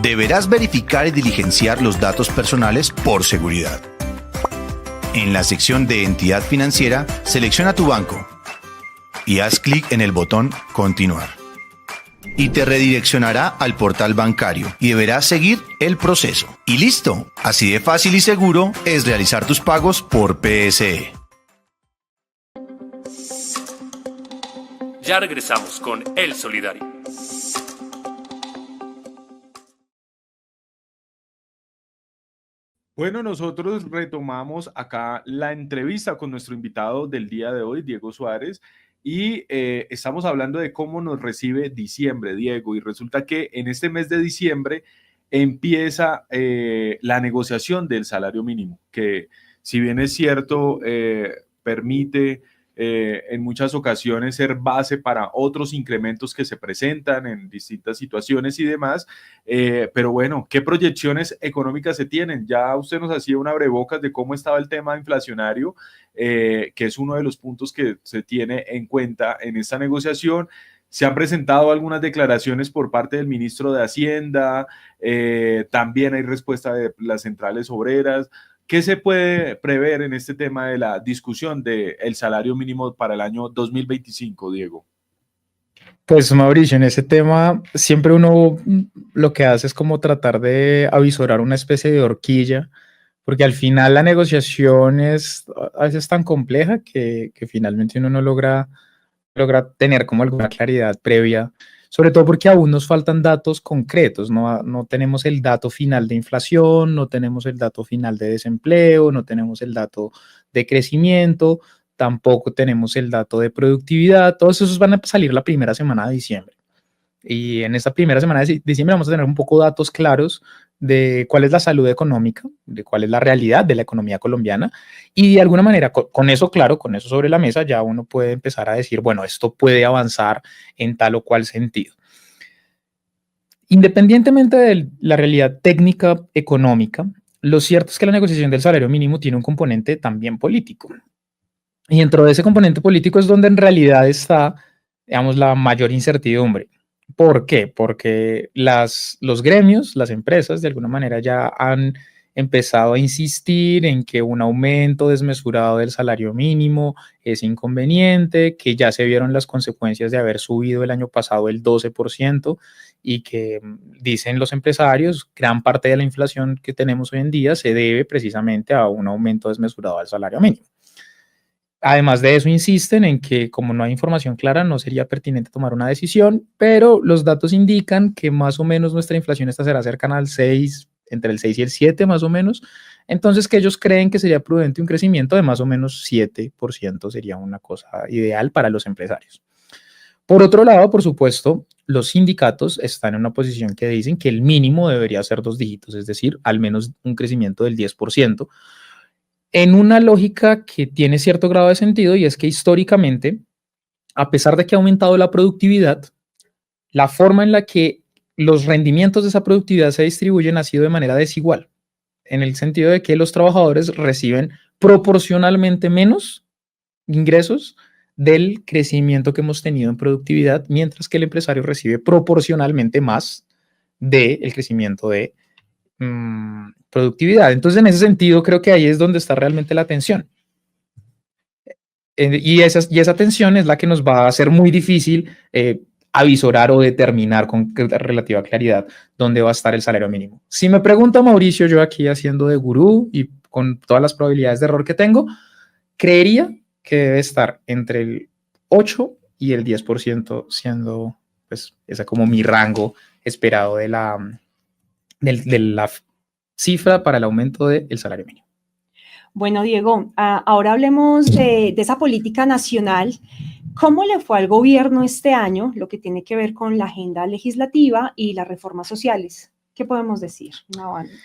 Deberás verificar y diligenciar los datos personales por seguridad. En la sección de Entidad Financiera, selecciona tu banco y haz clic en el botón Continuar. Y te redireccionará al portal bancario y deberás seguir el proceso. Y listo, así de fácil y seguro es realizar tus pagos por PSE. Ya regresamos con El Solidario. Bueno, nosotros retomamos acá la entrevista con nuestro invitado del día de hoy, Diego Suárez, y estamos hablando de cómo nos recibe diciembre, Diego, y resulta que en este mes de diciembre empieza la negociación del salario mínimo, que si bien es cierto, permite en muchas ocasiones ser base para otros incrementos que se presentan en distintas situaciones y demás. Pero bueno, ¿qué proyecciones económicas se tienen? Ya usted nos hacía un abrebocas de cómo estaba el tema inflacionario, que es uno de los puntos que se tiene en cuenta en esta negociación. Se han presentado algunas declaraciones por parte del ministro de Hacienda, también hay respuesta de las centrales obreras. ¿Qué se puede prever en este tema de la discusión del salario mínimo para el año 2025, Diego? Pues Mauricio, en ese tema siempre uno lo que hace es como tratar de avisorar una especie de horquilla, porque al final la negociación es a veces tan compleja que finalmente uno no logra tener como alguna claridad previa, sobre todo porque aún nos faltan datos concretos, no tenemos el dato final de inflación, no tenemos el dato final de desempleo, no tenemos el dato de crecimiento, tampoco tenemos el dato de productividad. Todos esos van a salir la primera semana de diciembre. Y en esta primera semana de diciembre vamos a tener un poco datos claros de cuál es la salud económica, de cuál es la realidad de la economía colombiana, y de alguna manera con eso claro, con eso sobre la mesa, ya uno puede empezar a decir, bueno, esto puede avanzar en tal o cual sentido. Independientemente de la realidad técnica económica, lo cierto es que la negociación del salario mínimo tiene un componente también político. Y dentro de ese componente político es donde en realidad está, digamos, la mayor incertidumbre. ¿Por qué? Porque los gremios, las empresas, de alguna manera ya han empezado a insistir en que un aumento desmesurado del salario mínimo es inconveniente, que ya se vieron las consecuencias de haber subido el año pasado el 12% y que, dicen los empresarios, gran parte de la inflación que tenemos hoy en día se debe precisamente a un aumento desmesurado del salario mínimo. Además de eso, insisten en que como no hay información clara, no sería pertinente tomar una decisión, pero los datos indican que más o menos nuestra inflación esta será cercana al 6, entre el 6 y el 7 más o menos, entonces que ellos creen que sería prudente un crecimiento de más o menos 7%, sería una cosa ideal para los empresarios. Por otro lado, por supuesto, los sindicatos están en una posición que dicen que el mínimo debería ser 2 dígitos, es decir, al menos un crecimiento del 10%, en una lógica que tiene cierto grado de sentido, y es que históricamente, a pesar de que ha aumentado la productividad, la forma en la que los rendimientos de esa productividad se distribuyen ha sido de manera desigual, en el sentido de que los trabajadores reciben proporcionalmente menos ingresos del crecimiento que hemos tenido en productividad, mientras que el empresario recibe proporcionalmente más del crecimiento de productividad. Entonces, en ese sentido, creo que ahí es donde está realmente la tensión. Y esa tensión es la que nos va a hacer muy difícil avisorar o determinar con relativa claridad dónde va a estar el salario mínimo. Si me pregunta Mauricio, yo aquí haciendo de gurú y con todas las probabilidades de error que tengo, creería que debe estar entre el 8 y el 10%, siendo pues esa como mi rango esperado de la cifra para el aumento del salario mínimo. Bueno, Diego, ahora hablemos de esa política nacional. ¿Cómo le fue al gobierno este año, lo que tiene que ver con la agenda legislativa y las reformas sociales? ¿Qué podemos decir?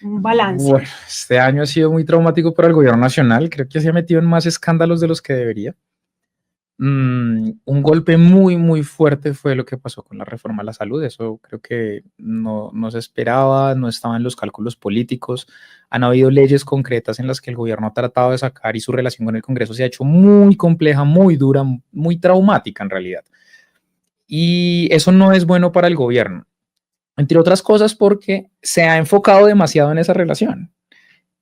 Un balance. Bueno, este año ha sido muy traumático para el gobierno nacional. Creo que se ha metido en más escándalos de los que debería. Un golpe muy, muy fuerte fue lo que pasó con la reforma a la salud. Eso creo que no se esperaba, no estaba en los cálculos políticos. Han habido leyes concretas en las que el gobierno ha tratado de sacar y su relación con el Congreso se ha hecho muy compleja, muy dura, muy traumática en realidad. Y eso no es bueno para el gobierno, entre otras cosas porque se ha enfocado demasiado en esa relación.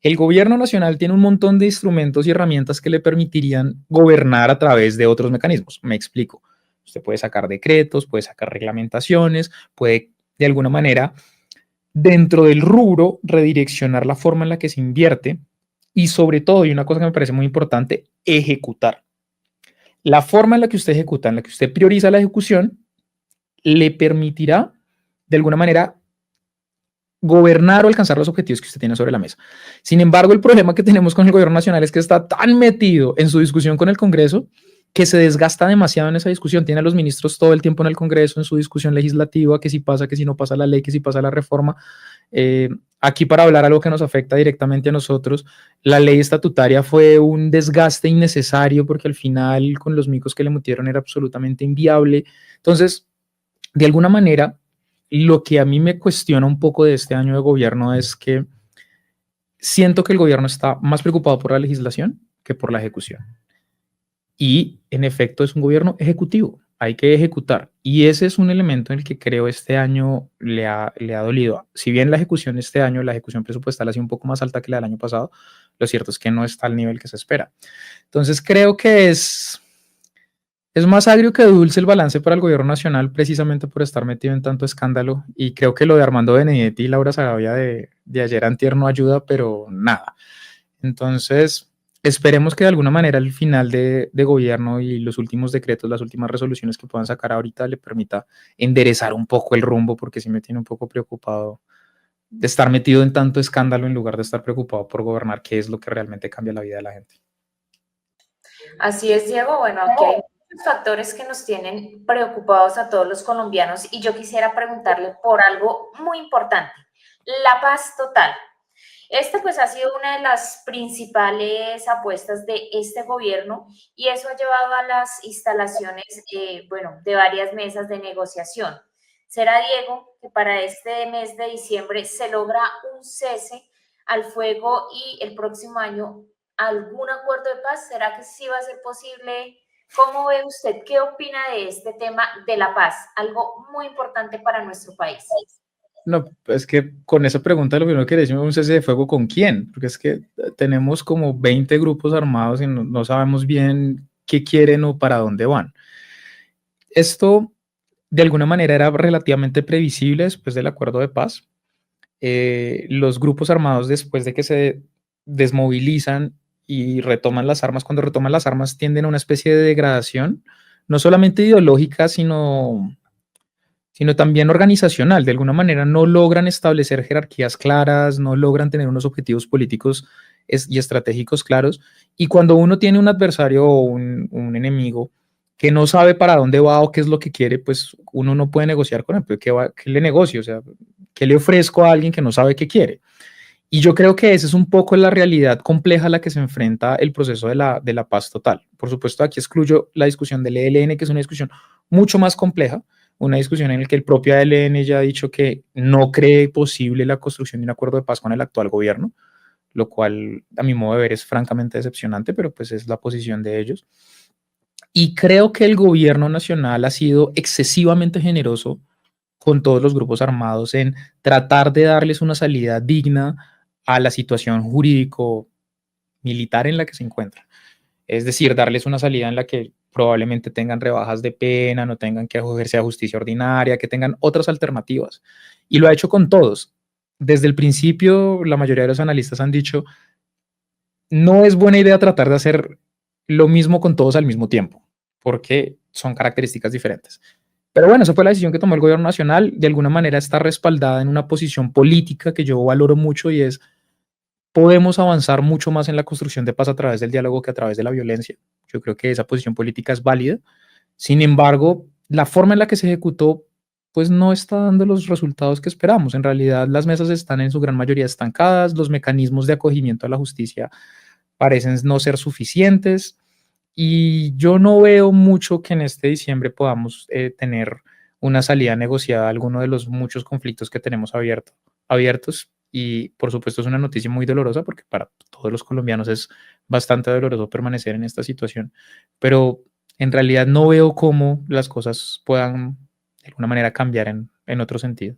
El gobierno nacional tiene un montón de instrumentos y herramientas que le permitirían gobernar a través de otros mecanismos. Me explico. Usted puede sacar decretos, puede sacar reglamentaciones, puede de alguna manera, dentro del rubro, redireccionar la forma en la que se invierte y sobre todo, y una cosa que me parece muy importante, ejecutar. La forma en la que usted ejecuta, en la que usted prioriza la ejecución, le permitirá de alguna manera gobernar o alcanzar los objetivos que usted tiene sobre la mesa. Sin embargo, el problema que tenemos con el gobierno nacional es que está tan metido en su discusión con el Congreso que se desgasta demasiado en esa discusión. Tiene a los ministros todo el tiempo en el Congreso, en su discusión legislativa, que si pasa, que si no pasa la ley, que si pasa la reforma. aquí para hablar algo que nos afecta directamente a nosotros, la ley estatutaria fue un desgaste innecesario porque al final con los micos que le metieron era absolutamente inviable. Entonces, de alguna manera, lo que a mí me cuestiona un poco de este año de gobierno es que siento que el gobierno está más preocupado por la legislación que por la ejecución. Y en efecto es un gobierno ejecutivo, hay que ejecutar. Y ese es un elemento en el que creo este año le ha dolido. Si bien la ejecución este año, la ejecución presupuestal ha sido un poco más alta que la del año pasado, lo cierto es que no está al nivel que se espera. Entonces creo que es más agrio que dulce el balance para el gobierno nacional precisamente por estar metido en tanto escándalo. Y creo que lo de Armando Benedetti y Laura Sarabia de ayer antier no ayuda, pero nada. Entonces, esperemos que de alguna manera el final de gobierno y los últimos decretos, las últimas resoluciones que puedan sacar ahorita le permita enderezar un poco el rumbo, porque sí me tiene un poco preocupado de estar metido en tanto escándalo en lugar de estar preocupado por gobernar, que es lo que realmente cambia la vida de la gente. Así es, Diego. Bueno, aquí hay muchos factores que nos tienen preocupados a todos los colombianos y yo quisiera preguntarle por algo muy importante, la paz total. Esta pues ha sido una de las principales apuestas de este gobierno y eso ha llevado a las instalaciones, de varias mesas de negociación. ¿Será, Diego, que para este mes de diciembre se logra un cese al fuego y el próximo año algún acuerdo de paz? ¿Será que sí va a ser posible? ¿Cómo ve usted? ¿Qué opina de este tema de la paz? Algo muy importante para nuestro país. No, es que con esa pregunta lo primero que decimos es un cese de fuego ¿con quién? Porque es que tenemos como 20 grupos armados y no sabemos bien qué quieren o para dónde van. Esto de alguna manera era relativamente previsible después del acuerdo de paz. Los grupos armados después de que se desmovilizan y retoman las armas, cuando retoman las armas tienden a una especie de degradación, no solamente ideológica, sino también organizacional. De alguna manera no logran establecer jerarquías claras, no logran tener unos objetivos políticos y estratégicos claros. Y cuando uno tiene un adversario o un enemigo que no sabe para dónde va o qué es lo que quiere, pues uno no puede negociar con él. ¿Qué le negocio? O sea, ¿qué le ofrezco a alguien que no sabe qué quiere? Y yo creo que esa es un poco la realidad compleja a la que se enfrenta el proceso de la paz total. Por supuesto, aquí excluyo la discusión del ELN, que es una discusión mucho más compleja, una discusión en la que el propio ELN ya ha dicho que no cree posible la construcción de un acuerdo de paz con el actual gobierno, lo cual a mi modo de ver es francamente decepcionante, pero pues es la posición de ellos. Y creo que el gobierno nacional ha sido excesivamente generoso con todos los grupos armados en tratar de darles una salida digna a la situación jurídico-militar en la que se encuentran. Es decir, darles una salida en la que probablemente tengan rebajas de pena, no tengan que acogerse a justicia ordinaria, que tengan otras alternativas. Y lo ha hecho con todos. Desde el principio, la mayoría de los analistas han dicho, no es buena idea tratar de hacer lo mismo con todos al mismo tiempo, porque son características diferentes. Pero bueno, esa fue la decisión que tomó el gobierno nacional. De alguna manera está respaldada en una posición política que yo valoro mucho y es, podemos avanzar mucho más en la construcción de paz a través del diálogo que a través de la violencia. Yo creo que esa posición política es válida. Sin embargo, la forma en la que se ejecutó, pues no está dando los resultados que esperamos. En realidad, las mesas están en su gran mayoría estancadas, los mecanismos de acogimiento a la justicia parecen no ser suficientes y yo no veo mucho que en este diciembre podamos tener una salida negociada a alguno de los muchos conflictos que tenemos abiertos. Y por supuesto es una noticia muy dolorosa porque para todos los colombianos es bastante doloroso permanecer en esta situación, pero en realidad no veo cómo las cosas puedan de alguna manera cambiar en otro sentido.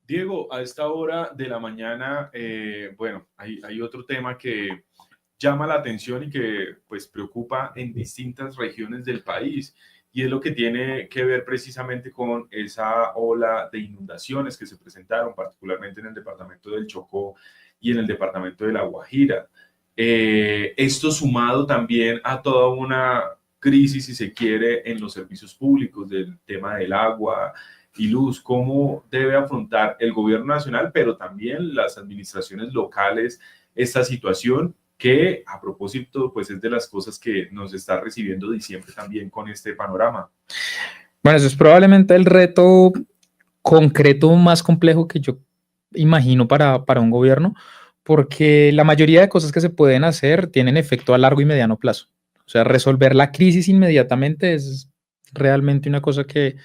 Diego, a esta hora de la mañana, hay otro tema que llama la atención y que pues preocupa en distintas regiones del país. Y es lo que tiene que ver precisamente con esa ola de inundaciones que se presentaron, particularmente en el departamento del Chocó y en el departamento de La Guajira. Esto sumado también a toda una crisis, si se quiere, en los servicios públicos del tema del agua y luz. ¿Cómo debe afrontar el gobierno nacional, pero también las administraciones locales esta situación? Que a propósito, pues es de las cosas que nos está recibiendo diciembre también con este panorama. Bueno, eso es probablemente el reto concreto más complejo que yo imagino para un gobierno, porque la mayoría de cosas que se pueden hacer tienen efecto a largo y mediano plazo. O sea, resolver la crisis inmediatamente es realmente una cosa que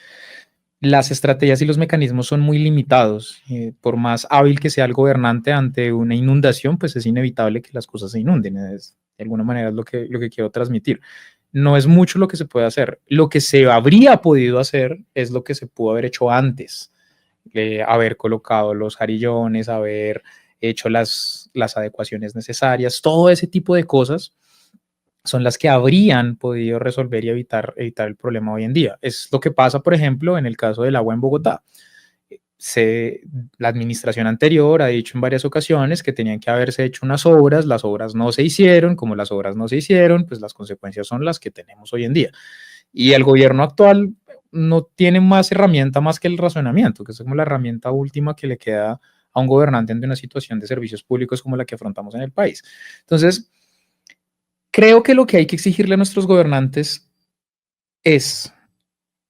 las estrategias y los mecanismos son muy limitados. Por más hábil que sea el gobernante ante una inundación, pues es inevitable que las cosas se inunden. De alguna manera es lo que quiero transmitir. No es mucho lo que se puede hacer. Lo que se habría podido hacer es lo que se pudo haber hecho antes. Haber colocado los jarillones, haber hecho las adecuaciones necesarias, todo ese tipo de cosas son las que habrían podido resolver y evitar el problema hoy en día. Es lo que pasa, por ejemplo, en el caso del agua en Bogotá. La administración anterior ha dicho en varias ocasiones que tenían que haberse hecho unas obras, las obras no se hicieron, como las obras no se hicieron, pues las consecuencias son las que tenemos hoy en día. Y el gobierno actual no tiene más herramienta más que el razonamiento, que es como la herramienta última que le queda a un gobernante ante una situación de servicios públicos como la que afrontamos en el país. Entonces, creo que lo que hay que exigirle a nuestros gobernantes es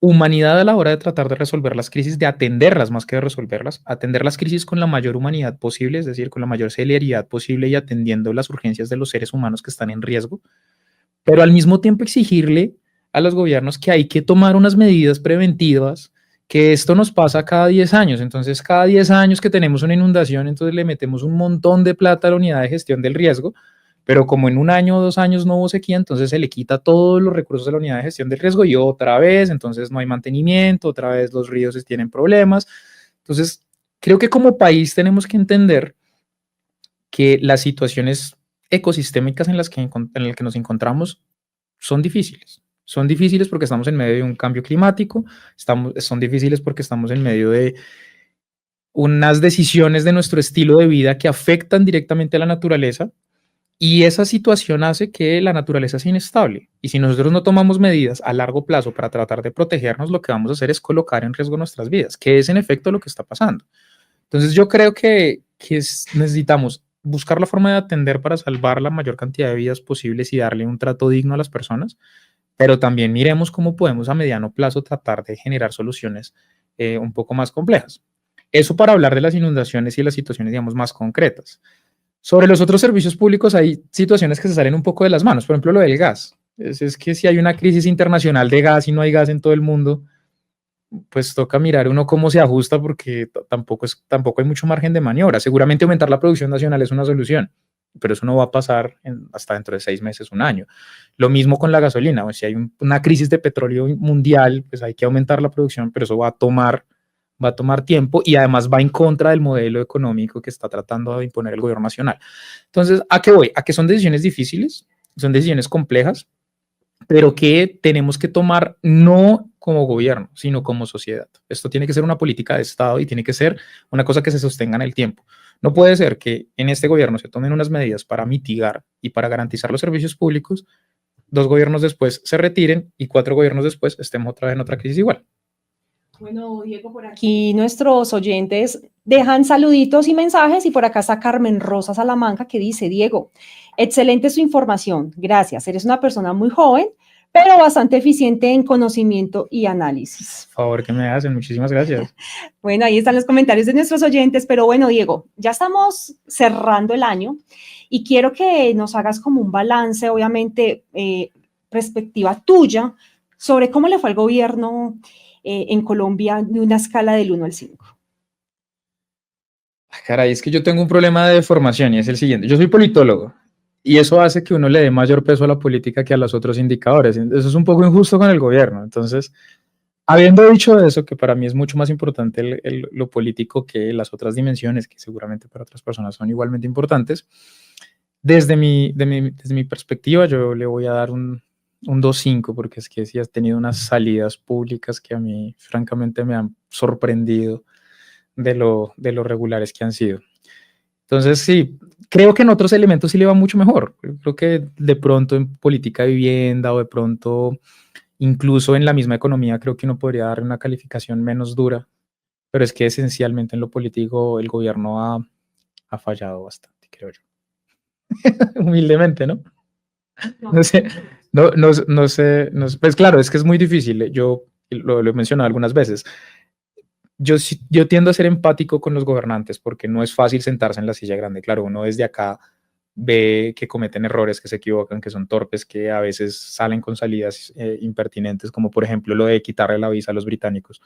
humanidad a la hora de tratar de resolver las crisis, de atenderlas más que de resolverlas, atender las crisis con la mayor humanidad posible, es decir, con la mayor celeridad posible y atendiendo las urgencias de los seres humanos que están en riesgo, pero al mismo tiempo exigirle a los gobiernos que hay que tomar unas medidas preventivas, que esto nos pasa cada 10 años, entonces cada 10 años que tenemos una inundación, entonces le metemos un montón de plata a la unidad de gestión del riesgo, pero como en 1 año o 2 años no hubo sequía, entonces se le quita todos los recursos de la unidad de gestión del riesgo y otra vez, entonces no hay mantenimiento, otra vez los ríos tienen problemas. Entonces, creo que como país tenemos que entender que las situaciones ecosistémicas en las que nos encontramos son difíciles. Son difíciles porque estamos en medio de un cambio climático, son difíciles porque estamos en medio de unas decisiones de nuestro estilo de vida que afectan directamente a la naturaleza. Y esa situación hace que la naturaleza sea inestable. Y si nosotros no tomamos medidas a largo plazo para tratar de protegernos, lo que vamos a hacer es colocar en riesgo nuestras vidas, que es en efecto lo que está pasando. Entonces yo creo que necesitamos buscar la forma de atender para salvar la mayor cantidad de vidas posibles y darle un trato digno a las personas, pero también miremos cómo podemos a mediano plazo tratar de generar soluciones un poco más complejas. Eso para hablar de las inundaciones y las situaciones, digamos, más concretas. Sobre los otros servicios públicos hay situaciones que se salen un poco de las manos, por ejemplo lo del gas. Es que si hay una crisis internacional de gas y no hay gas en todo el mundo, pues toca mirar uno cómo se ajusta porque tampoco hay mucho margen de maniobra. Seguramente aumentar la producción nacional es una solución, pero eso no va a pasar hasta dentro de 6 meses, 1 año. Lo mismo con la gasolina, o si hay una crisis de petróleo mundial, pues hay que aumentar la producción, pero eso va a tomar tiempo y además va en contra del modelo económico que está tratando de imponer el gobierno nacional. Entonces, ¿a qué voy? A que son decisiones difíciles, son decisiones complejas, pero que tenemos que tomar no como gobierno, sino como sociedad. Esto tiene que ser una política de Estado y tiene que ser una cosa que se sostenga en el tiempo. No puede ser que en este gobierno se tomen unas medidas para mitigar y para garantizar los servicios públicos, 2 gobiernos después se retiren y 4 gobiernos después estemos otra vez en otra crisis igual. Bueno, Diego, por aquí nuestros oyentes dejan saluditos y mensajes y por acá está Carmen Rosa Salamanca que dice: Diego, excelente su información, gracias, eres una persona muy joven, pero bastante eficiente en conocimiento y análisis. Por favor, que me hacen, muchísimas gracias. Bueno, ahí están los comentarios de nuestros oyentes, pero bueno, Diego, ya estamos cerrando el año y quiero que nos hagas como un balance, obviamente, perspectiva tuya sobre cómo le fue al gobierno en Colombia de una escala del 1 al 5. Caray, es que yo tengo un problema de formación y es el siguiente. Yo soy politólogo y eso hace que uno le dé mayor peso a la política que a los otros indicadores. Eso es un poco injusto con el gobierno. Entonces, habiendo dicho eso, que para mí es mucho más importante lo político que las otras dimensiones, que seguramente para otras personas son igualmente importantes, desde mi perspectiva yo le voy a dar un 2.5, porque es que sí has tenido unas salidas públicas que a mí francamente me han sorprendido de lo regulares que han sido. Entonces sí, creo que en otros elementos sí le va mucho mejor. Creo que de pronto en política de vivienda o de pronto incluso en la misma economía creo que uno podría darle una calificación menos dura, pero es que esencialmente en lo político el gobierno ha fallado bastante, creo yo. Humildemente, ¿no? No sé. Pues claro, es que es muy difícil. Yo lo he mencionado algunas veces. yo tiendo a ser empático con los gobernantes porque no es fácil sentarse en la silla grande. Claro, uno desde acá ve que cometen errores, que se equivocan, que son torpes, que a veces salen con salidas impertinentes, como por ejemplo lo de quitarle la visa a los británicos.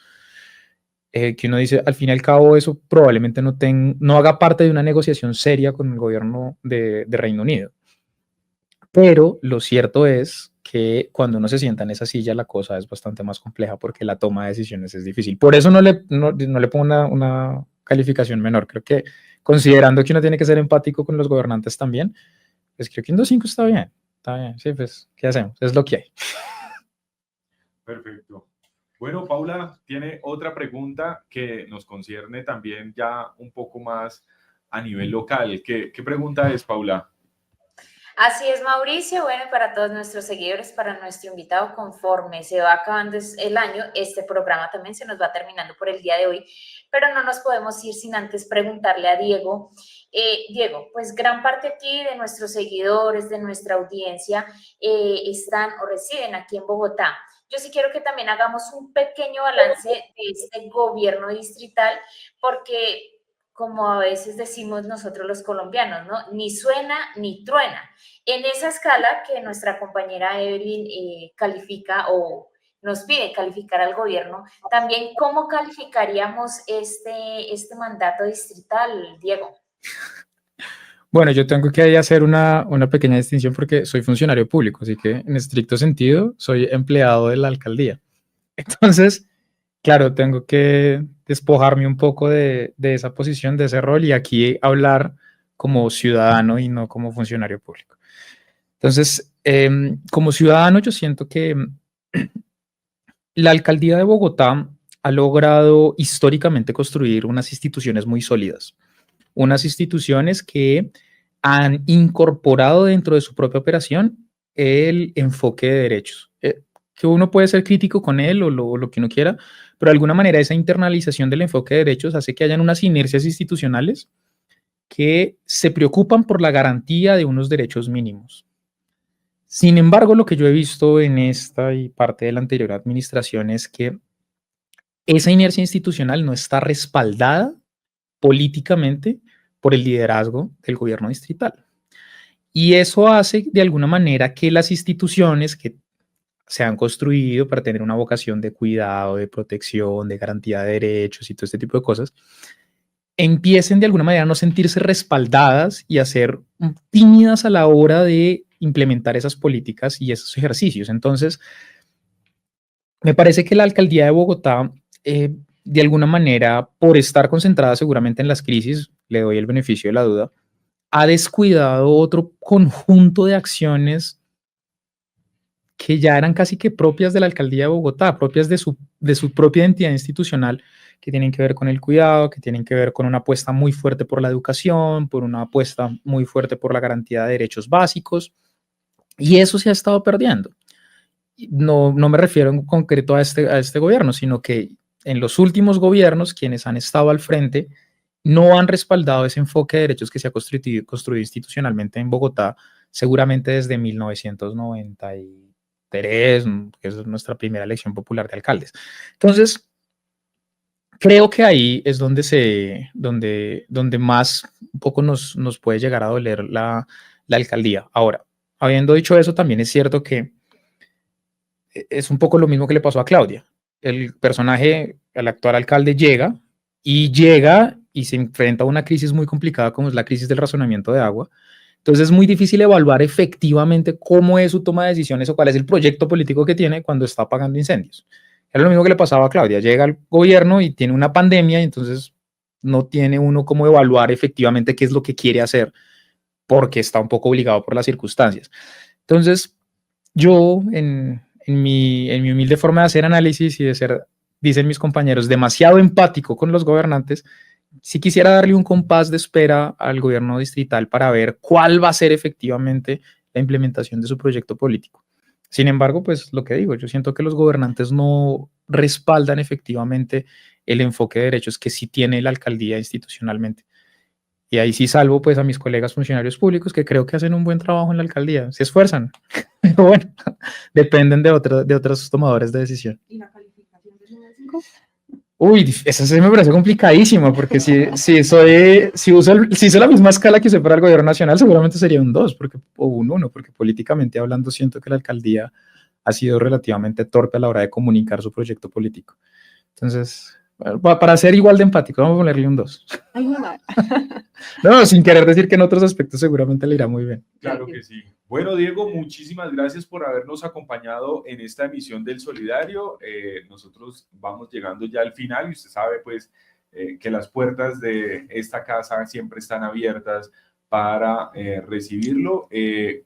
Que uno dice, al fin y al cabo, eso probablemente no haga parte de una negociación seria con el gobierno de Reino Unido. Pero lo cierto es que cuando uno se sienta en esa silla, la cosa es bastante más compleja porque la toma de decisiones es difícil. Por eso no le pongo una calificación menor. Creo que considerando que uno tiene que ser empático con los gobernantes también, pues creo que un 2.5 está bien. Está bien, sí, pues, ¿qué hacemos? Es lo que hay. Perfecto. Bueno, Paula tiene otra pregunta que nos concierne también ya un poco más a nivel local. ¿Qué pregunta es, Paula? Así es, Mauricio. Bueno, para todos nuestros seguidores, para nuestro invitado, conforme se va acabando el año, este programa también se nos va terminando por el día de hoy, pero no nos podemos ir sin antes preguntarle a Diego. Diego, pues gran parte aquí de nuestros seguidores, de nuestra audiencia, están o residen aquí en Bogotá. Yo sí quiero que también hagamos un pequeño balance de este gobierno distrital, porque como a veces decimos nosotros los colombianos, ¿no? Ni suena ni truena. En esa escala que nuestra compañera Evelyn califica o nos pide calificar al gobierno, también ¿cómo calificaríamos este mandato distrital, Diego? Bueno, yo tengo que hacer una pequeña distinción porque soy funcionario público, así que en estricto sentido soy empleado de la alcaldía. Entonces, claro, tengo que despojarme un poco de esa posición, de ese rol, y aquí hablar como ciudadano y no como funcionario público. Entonces, como ciudadano, yo siento que la alcaldía de Bogotá ha logrado históricamente construir unas instituciones muy sólidas, unas instituciones que han incorporado dentro de su propia operación el enfoque de derechos. Que uno puede ser crítico con él o lo que uno quiera, pero de alguna manera esa internalización del enfoque de derechos hace que hayan unas inercias institucionales que se preocupan por la garantía de unos derechos mínimos. Sin embargo, lo que yo he visto en esta y parte de la anterior administración es que esa inercia institucional no está respaldada políticamente por el liderazgo del gobierno distrital. Y eso hace de alguna manera que las instituciones que se han construido para tener una vocación de cuidado, de protección, de garantía de derechos y todo este tipo de cosas, empiecen de alguna manera a no sentirse respaldadas y a ser tímidas a la hora de implementar esas políticas y esos ejercicios. Entonces, me parece que la alcaldía de Bogotá, de alguna manera, por estar concentrada seguramente en las crisis, le doy el beneficio de la duda, ha descuidado otro conjunto de acciones que ya eran casi que propias de la alcaldía de Bogotá, propias de su propia entidad institucional, que tienen que ver con el cuidado, que tienen que ver con una apuesta muy fuerte por la educación, por una apuesta muy fuerte por la garantía de derechos básicos, y eso se ha estado perdiendo. No me refiero en concreto a este gobierno, sino que en los últimos gobiernos, quienes han estado al frente, no han respaldado ese enfoque de derechos que se ha construido institucionalmente en Bogotá, seguramente desde 1993, que es nuestra primera elección popular de alcaldes. Entonces, creo que ahí es donde más un poco nos puede llegar a doler la alcaldía. Ahora, habiendo dicho eso, también es cierto que es un poco lo mismo que le pasó a Claudia. El personaje, el actual alcalde, llega y se enfrenta a una crisis muy complicada como es la crisis del racionamiento de agua. Entonces es muy difícil evaluar efectivamente cómo es su toma de decisiones o cuál es el proyecto político que tiene cuando está apagando incendios. Era lo mismo que le pasaba a Claudia. Llega al gobierno y tiene una pandemia y entonces no tiene uno cómo evaluar efectivamente qué es lo que quiere hacer porque está un poco obligado por las circunstancias. Entonces yo en mi humilde forma de hacer análisis y de ser, dicen mis compañeros, demasiado empático con los gobernantes, sí quisiera darle un compás de espera al gobierno distrital para ver cuál va a ser efectivamente la implementación de su proyecto político. Sin embargo, pues lo que digo, yo siento que los gobernantes no respaldan efectivamente el enfoque de derechos que sí tiene la alcaldía institucionalmente. Y ahí sí salvo pues a mis colegas funcionarios públicos que creo que hacen un buen trabajo en la alcaldía, se esfuerzan, pero bueno, dependen de otros tomadores de decisión. ¿Y la calificación de 5? Uy, esa sí me parece complicadísima, porque si uso la misma escala que usé para el gobierno nacional, seguramente sería un 2, o un 1, porque políticamente hablando siento que la alcaldía ha sido relativamente torpe a la hora de comunicar su proyecto político. Entonces, para ser igual de empático, vamos a ponerle un 2. Ay, mamá. No, sin querer decir que en otros aspectos seguramente le irá muy bien. Claro que sí. Bueno, Diego, muchísimas gracias por habernos acompañado en esta emisión del Solidario. Nosotros vamos llegando ya al final y usted sabe, pues, que las puertas de esta casa siempre están abiertas para recibirlo.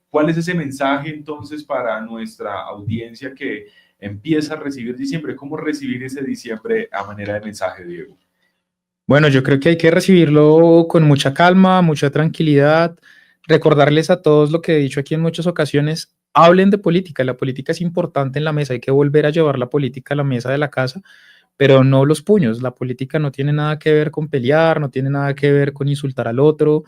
¿Cuál es ese mensaje entonces para nuestra audiencia que empieza a recibir diciembre? ¿Cómo recibir ese diciembre a manera de mensaje, Diego? Bueno, yo creo que hay que recibirlo con mucha calma, mucha tranquilidad, recordarles a todos lo que he dicho aquí en muchas ocasiones: hablen de política, la política es importante en la mesa, hay que volver a llevar la política a la mesa de la casa, pero no los puños. La política no tiene nada que ver con pelear, no tiene nada que ver con insultar al otro,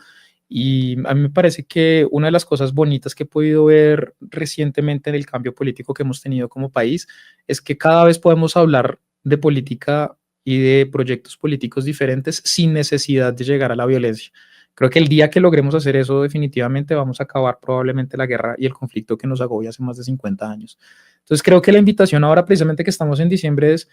y a mí me parece que una de las cosas bonitas que he podido ver recientemente en el cambio político que hemos tenido como país es que cada vez podemos hablar de política y de proyectos políticos diferentes sin necesidad de llegar a la violencia. Creo que el día que logremos hacer eso, definitivamente vamos a acabar probablemente la guerra y el conflicto que nos agobia hace más de 50 años. Entonces creo que la invitación ahora, precisamente que estamos en diciembre, es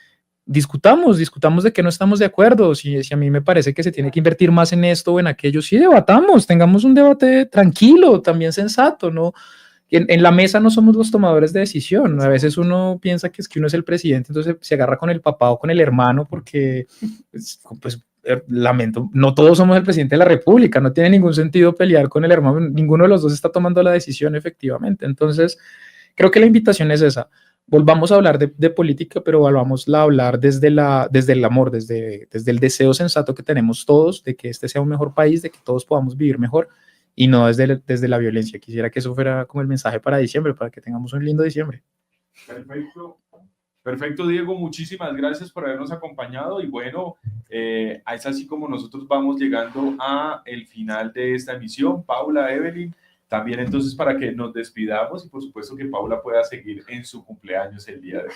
discutamos de qué no estamos de acuerdo. Si a mí me parece que se tiene que invertir más en esto o en aquello, sí, debatamos, tengamos un debate tranquilo, también sensato, ¿no? En la mesa no somos los tomadores de decisión. A veces uno piensa que es que uno es el presidente, entonces se agarra con el papá o con el hermano porque, pues lamento, no todos somos el presidente de la República, no tiene ningún sentido pelear con el hermano, ninguno de los dos está tomando la decisión efectivamente. Entonces, creo que la invitación es esa: volvamos a hablar de política, pero volvamos a hablar desde el amor, desde el deseo sensato que tenemos todos de que este sea un mejor país, de que todos podamos vivir mejor, y no desde la violencia. Quisiera que eso fuera como el mensaje para diciembre, para que tengamos un lindo diciembre. Perfecto, Diego, muchísimas gracias por habernos acompañado, y bueno, es así como nosotros vamos llegando a el final de esta emisión. Paula, Evelyn, también entonces para que nos despidamos y por supuesto que Paula pueda seguir en su cumpleaños el día de hoy.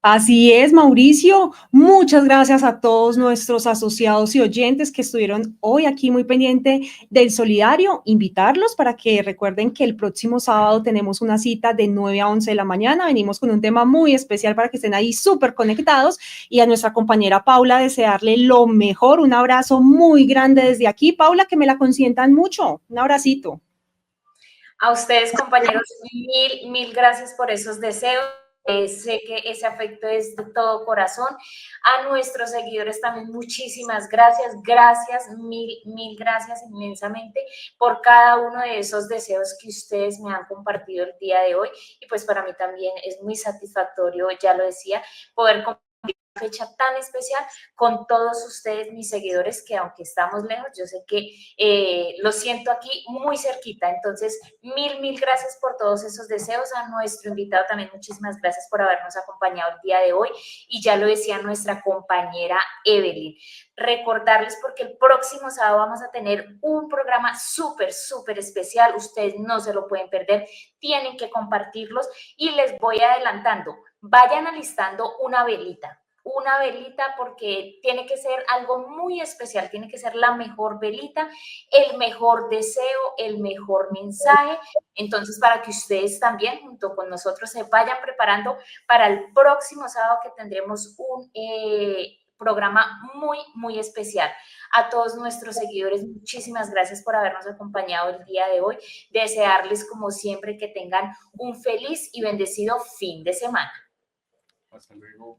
Así es, Mauricio. Muchas gracias a todos nuestros asociados y oyentes que estuvieron hoy aquí muy pendiente del Solidario. Invitarlos para que recuerden que el próximo sábado tenemos una cita de 9 a 11 de la mañana. Venimos con un tema muy especial para que estén ahí súper conectados, y a nuestra compañera Paula desearle lo mejor. Un abrazo muy grande desde aquí. Paula, que me la consientan mucho. Un abracito. A ustedes, compañeros, mil gracias por esos deseos. Sé que ese afecto es de todo corazón. A nuestros seguidores también muchísimas gracias, mil gracias inmensamente por cada uno de esos deseos que ustedes me han compartido el día de hoy, y pues para mí también es muy satisfactorio, ya lo decía, poder compartir una fecha tan especial con todos ustedes, mis seguidores, que aunque estamos lejos, yo sé que lo siento aquí muy cerquita. Entonces, mil gracias por todos esos deseos. A nuestro invitado también muchísimas gracias por habernos acompañado el día de hoy, y ya lo decía nuestra compañera Evelyn, recordarles porque el próximo sábado vamos a tener un programa súper especial. Ustedes no se lo pueden perder, tienen que compartirlos, y les voy adelantando, vayan alistando una velita, porque tiene que ser algo muy especial, tiene que ser la mejor velita, el mejor deseo, el mejor mensaje. Entonces, para que ustedes también junto con nosotros se vayan preparando para el próximo sábado, que tendremos un programa muy especial. A todos nuestros seguidores, muchísimas gracias por habernos acompañado el día de hoy. Desearles, como siempre, que tengan un feliz y bendecido fin de semana. Hasta luego.